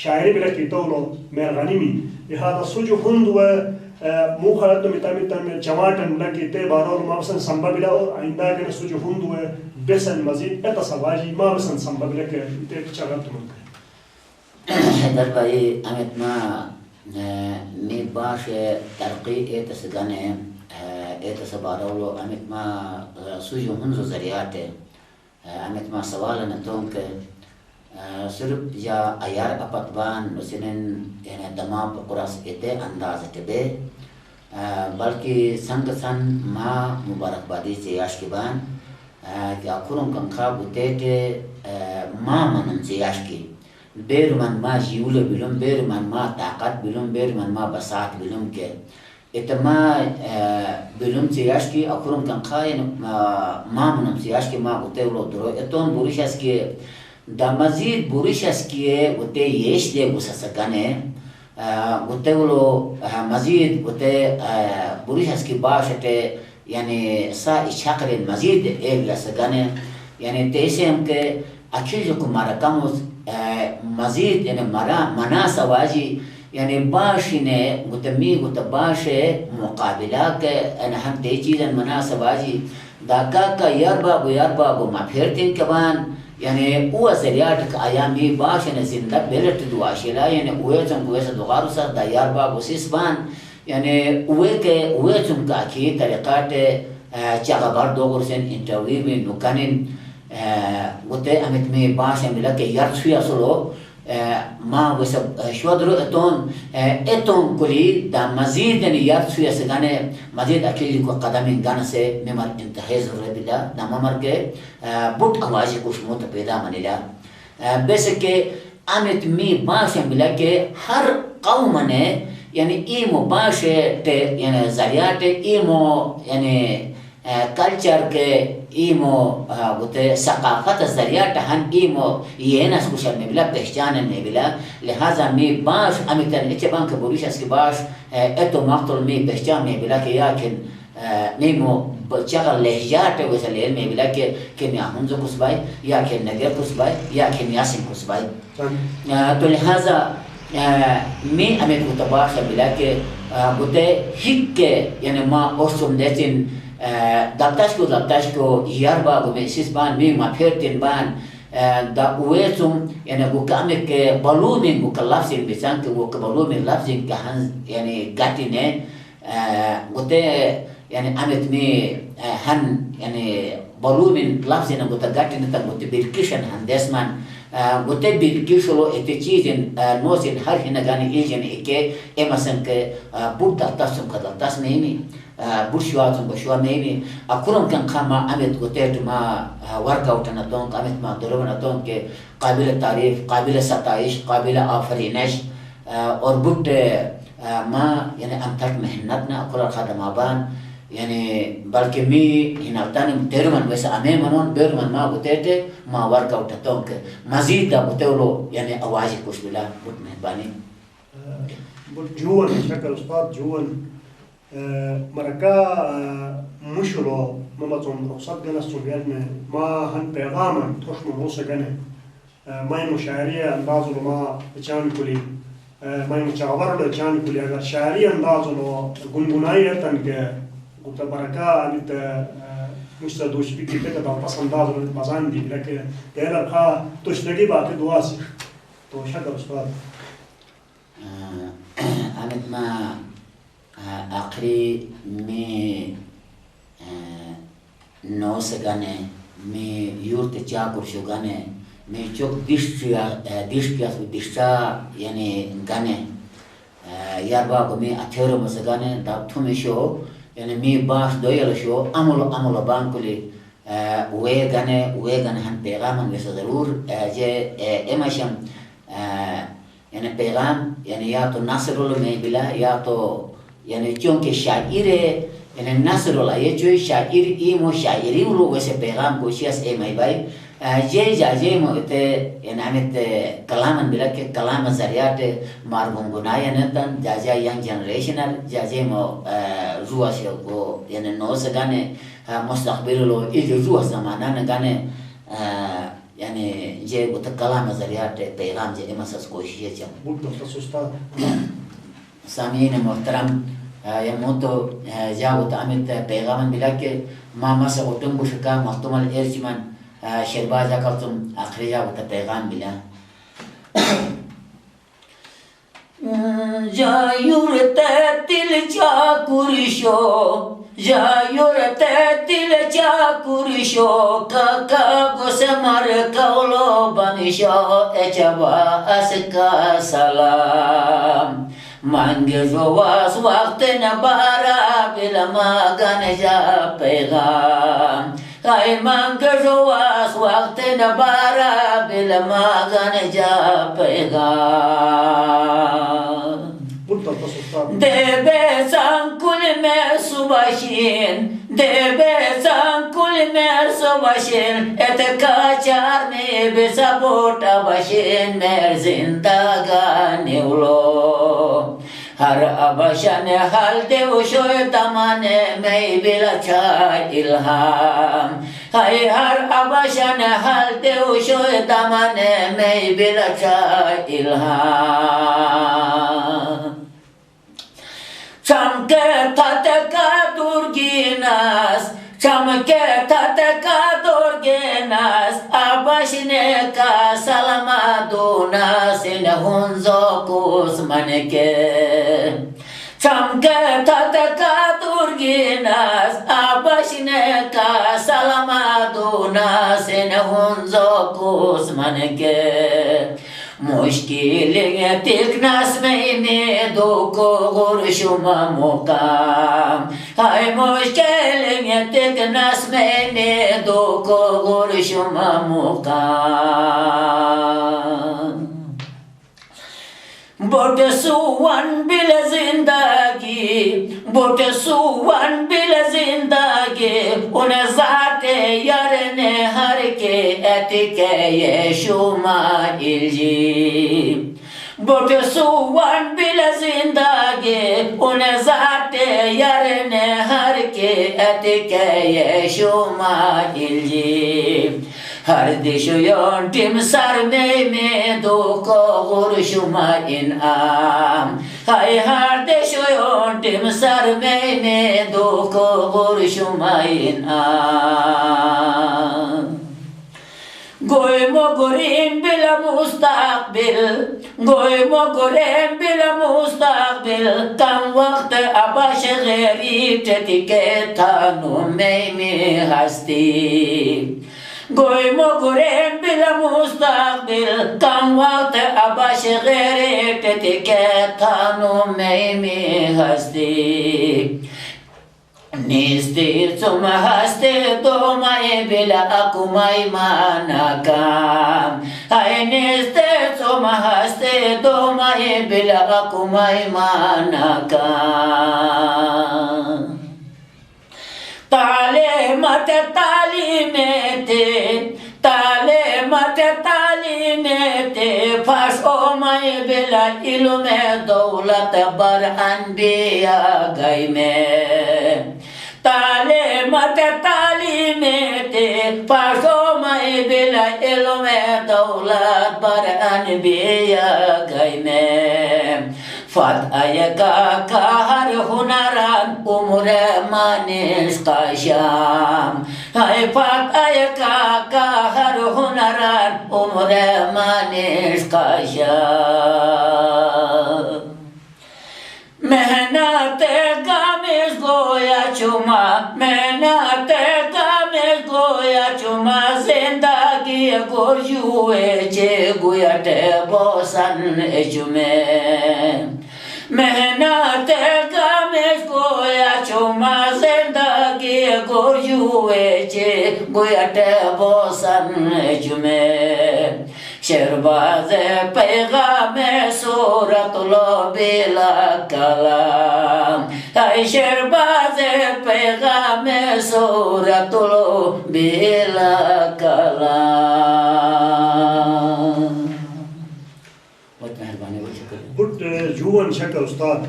شاعری بلا کی تولو مرغنیمی لہذا سجو خند و مو خلطو میتامیتن جماعتن لکی تے بارول ما بسن سنبا بلا اور آئندہ اگر سجو خندو بسن مزید اتا سواجی ما بسن سنبا بلا که تے چغلتو منکر در بایی امیت ما می باش ترقی ایتا سگانه ایتا سبارولو امیت ما سجو خندو ذریعات امیت ما سوالا نتون که صرف یا ایار اپتبان وسنن یعنی دماغ قراس ایتے انداز تبے بلکہ سنگ سن ما مبارکبادی سیاش کی بان کہ اکھرم کنخا بوتیتے ما منن سیاش کی بیر من ما جیول بلوم بیر من ما طاقت بلوم بیر من ما بساط بلوم کے اتما بلوم سیاش کی اکھرم کنخا ما منن سیاش کی ما بوتے ولو درو اتون بوریش اس کی دا مزید بوریش است که گوته یش ده گوسه سگانه گوته ولو مزید گوته بوریش است که باشته یعنی سا اشاقرین مزید ایگل سگانه یعنی تیسه هم که اکیل جو مرکموز مزید یعنی منا سواجی یعنی باشینه گوته می گوته باشه مقابله که هم تی چیزن منا سواجی دا که یار بابو ما پھرتین کبان یعنی او ذریعات که ایامی باشن زنده بلت دواشیلا یعنی اویتم کویس دوغارو سر دا یار بابو سیسبان یعنی اوی که اویتم که اکی طریقات چاقبار دوغرسن انتروی بی نکنین گوته امیت می باشن ملا که یار سوی اصلو ما ویسا شودرو اتون کلی دا مزید یعنی یار سوی سگانه مزید اکیلی کو قدم گانا سے ممر انتحی ضرور بلا نمامر کے بوٹ آوازی کچھ موت پیدا منیلا بیسے کہ امیت می باشن ملا کہ ہر قوم نے یعنی ایمو باشه یعنی ذریعات ایمو یعنی کلچر کے ایمو گوتے ثقافت ذریعات ہن ایمو یہ نس کچھ میں بلا پہچان میں بلا لہذا می باش امیتن اتبان کے بوریش اس کے باش اتو مقتل می پہچان میں بلا کہ یاکن نیمو چغل لہجات ویسا لیل میں بلا کہ نیا ہنزو کس بائی یا کہ نگر کس بائی یا کہ نیاسن کس بائی تو لہذا می امیت متباشا بلا کہ گوتے ہک کے یعنی ما ارسم دیتن دلتاش کو یار باگو میں سیس بان می ما پھرتن بان دا اویتم یعنی گو کامک بلومین گو کلافزین بیسان که گو کبلومین لافزین که هن یعنی گاتی نه گوتے یعنی امیت می هن یعنی بلومین لافزین گو تا گاتی نه تا گوتے برکشن هن دسمان گوتے برکشلو ایتی چیزن نوزین هر هنگانی ایجن ایکے ایمسن که بود دلتاسم که دلتاس نیمی برشواتون بشوا میمی اکرم کن خما امیت گوتیت ما ورکاوت نتون امیت ما درو نتون که قابل تعریف قابل ستایش قابل آفرینش اور بوت ما يعني أمتك مهنتنا كل خدم أبان يعني بلکه می هنالتان ترمن بس أمي منون برمن ما بتيته ما وركا وتتونك مزيد دا بتولو يعني أواجه كوش بلا بوت مهباني جوان شكل أستاذ جوان مركا مشلو ما بتوم رخصت جنا السوريات ما هن بيغاما توش مروسة جنا ما مشاعرية أندازو ما بتشان كلي ما مشاعر له بتشان كلي أجر شاعرية أندازو له غنغناية تنك قلت بركة أنت مستدوش بيجي كده ده بس أندازو مزان دي لكن كأنك خا تشتكي بعد دواسي تو شكل أستاذ أمد ما آخری می نوسگانه می یورت چاکر شوگانه می چوک دیشکیاس و دیشتا یعنی گانه یار باگو می اتیرو مسگانه داب تومیشو یعنی می باش دویلشو عمل بان کلی وے گانے ہن پیغام ویسا ضرور جے امشم يعني پیغام يعني يا تو ناصر الله میں بلا یا تو يعني چونکہ شاعر يعني ناصر الله یہ جو شاعر ایمو شاعری ولو ویسے پیغام کوشیاس اے مائی بائی جے مو تے يعني عمت کلام بلا کہ کلام زریات مارگون گنایا نتن جا یانگ جنریشنل جے مو روا سے کو يعني نو سگانے مستقبل لو ای روا زمانہ نگانے يعني جاي بتكلم زريات بيغام جاي مساس كوشية جم. بودو تسوستا. سامعين محترم يا موتو جاو تعمد بيغام بلاك ما مسا وتم بشكا محتوم الإرجمان شربا جاكرتم آخر جاو تبيغام بلا. جايور تتل جاكورشو جايور تتل جاكورشو كاكا غسمر كولو بانشو اجابا اسكا سلام مانگزو واس وقت نبارا بلا ما غنجا پیغام هاي مانگزو واس وقت نبارا بلا ما غنجا پیغام Debe san kul mer subashin, debe san kul mer subashin, et kaçar me besapota bashin mer zindagani ulo. Har abashan halde uşoy tamane mey bilaça ilham. Hay har abashan halde uşoy tamane mey bilaça ilham. Chamke tateka durginas, chamke tateka durginas, abashine ka salamaduna sin hunzo kusmaneke. Chamke tateka durginas, abashine ka salamaduna sin hunzo kusmaneke. مشکل تک نسمه می دو کو غرشما مقام های مشکل تک نسمه می دو کو غرشما مقام بوت سوان بل زندگی بوت سوان بل زندگی اون ذات یارن هر کے اتکے شما الجی بوت سوان بل زندگی اون ذات یارن هر کے اتکے شما الجی هر دیشویان تیم سر می دو کو غرشما انعام های هر دیشویان تیم سر می دو کو غرشما انعام گوی مگریم بلا مستقبل گوی مگریم بلا مستقبل کم وقت اباش غیری تتیکه تانو می هستی گوی مگریم بلا مستقبل کم وقت اباش غیری تتیکه تانو می هستی نیستی چم هستی تو مای بلا اکو مای مانکم Ainiste somahaste domai bilagakumai manaka Talimat talimete Fas omai bila ilume Daulat bar anbiya gaime Talimat talimete Fas omai bila ilume Daulat bar anbiya gaime Fat ayaka kahar hunaran umure manis kasyam Hai fat ayaka kahar hunaran umure manis kasyam Mehnate gamis goya cuma zindagi gorjue che goya te bosan echume Mehnate gamis goya cuma zindagi gorjue che goya te bosan echume Sherbaz पैगाम सूरतुलो बिला कलाम Ay sherbaz पैगाम सूरतुलो बिला कलाम बहुत मेहरबानी बहुत शुक्रिया बुट जुवन शक्ल उस्ताद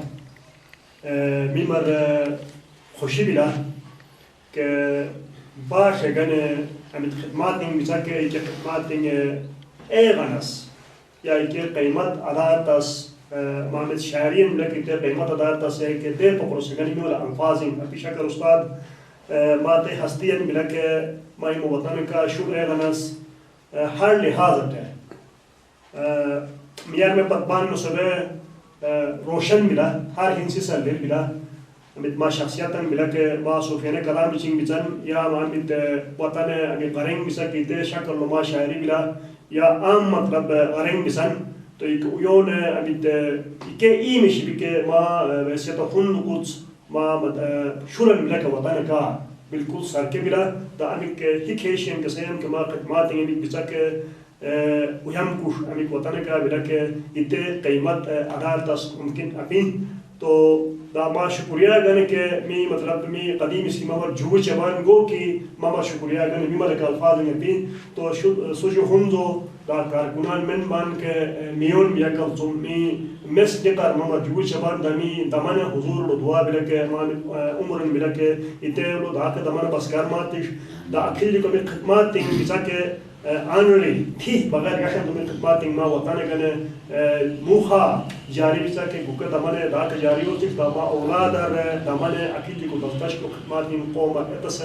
memer खुशी बिला के बाश गने अमित खिदमातिंग बिचाके के खिदमातिंग एगनस या के कीमत अदातस मामद शायरीन लकी ते कीमत अदातस या के दे पकड़ोस गनी में अल्फाजिन अभी शक्ल उस्ताद माते हस्तियन बिलके माई मुवतन का शुभ एगनस हर लिहाज है मियार में पतबान नुसबे रोशन मिला हर हिंसी से ले मिला अमित मा शख्सियतन मिला के मा सुफियाने कलाम चिंग बिचन या मामित वतन अगे गरेंग बिसा कीते शक्ल मा शायरी मिला या आम मतलब गरेंग बिसन तो एक उयोन अमित इके ई मिश बिके मा वैसे तो खुन कुछ मा शुरन मिला के वतन का बिल्कुल सर के मिला तो अमित हिकेशन के सेम के मा खदमात अमित बिसा के उयम कुश अमित वतन का मिला के इते कीमत अदार तस मुमकिन अभी तो दामा शुक्रिया गने के मी मतलब मी कदीम सीमा वर जुव जवान गो की मामा शुक्रिया गने मी मलक अल्फाज में भी तो सुजु हुंजो दा कारकुनान मन मान के मियोन मिया कल तुम मी मेस देकर मामा जुव जवान दमी दमन हुजूर लो दुआ बिला के मान उम्र मिला के इते लो दा के दमन बसकार मातिश दा अखिल को में खिदमत तिंग बिचा के आनरी थी बगैर गशन तुम्हें खिदमत तिंग मा वताने गने मुखा जारी बिचा के गुके दमने दा के जारी होती दामा औलाद दमने अखिल को दफ्तश को खिदमत इन कौम एतस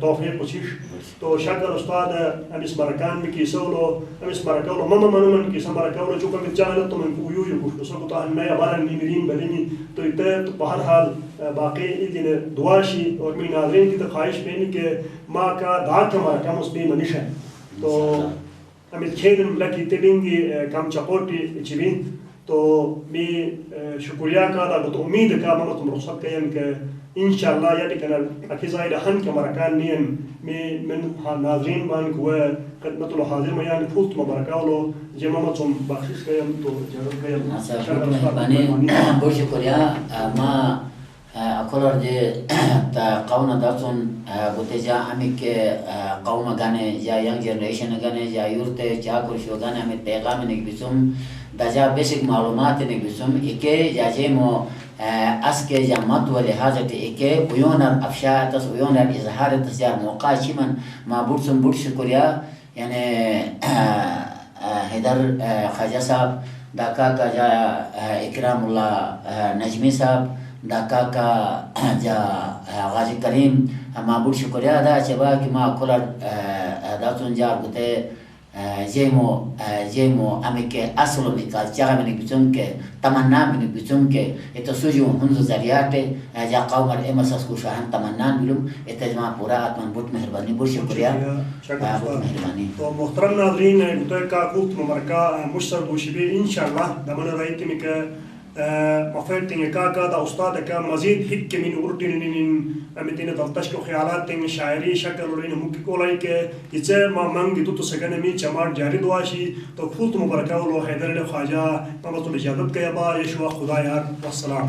तौफीक कुछिश तो शक्र उस्ताद अमिस बरकान में की सोलो अमिस बरकालो ममा मनमन की समरकालो जो कम चाहना तो मन उयू यो कुछ तो तो नए हमारा नीमरीन बलिनी तो इते तो बहरहाल बाकी दिन दुआशी और मी नाज़रीन की तो ख्वाहिश पेनी के माँ का दाग हमारा कम उस पे मनीष है तो अमित खेल लकी तेबिंगी कम चकोटी चिबिन तो मी शुक्रिया का तो उम्मीद का ममा तुम रुखसत कयन के इंशाअल्लाह यानी कना अखिज़ाई रहन के मरकान नियन من ناظرين بانك وخدمة الحاضر ميان فوت مباركاولو جماعة ثم بخشش كيان تو جرب كيان. بوش كوريا ما أقولر دي تا قونا دارتون بوتجا أميك قوما غاني جا young generation غاني جا يورته جا كورشو غاني أميك پیغام نكبسوم داجا basic معلومات نكبسوم إكي جاجيمو أسكي جامات ولهذا تيكي ويونر أفشاتس ويونر إظهار تسجار موقع شمن ما بورسون بورش كوريا يعني هدر خواجه صاحب داكا جا إكرام الله نجمي صاحب داكا جا غازي كريم ما بورش كوريا دا شبا كما كولر داتون جار بوتي جيمو أميكي أصله ميكال جاga منك بيتوم كه تمنا منك بيتوم كه إتسوجو هنزو زرياتة جا قوم الإمام ساسكوشان تمنا بيلوم إتجمع پورا آتمن بوت مهرباني بوت شكريا بوت مهرباني. तो मोहतरम नाज़रीन गुटे का कुछ ममरका मुश्तर दोशिबे इंशाअल्लाह दमन राइट में के مفاد تين كاكا دا أستاذ كا مزيد هيك من أردن أمتين دلتشكو خيالات تين شاعري شكل ولين ممكن كولاي ك يتسا ما منغ دوتو سكان مي جماعة جاري دواشي تو فولت مباركة ولو حيدر له خواجة ما بطل إجابت كيابا يشوا خدايا والسلام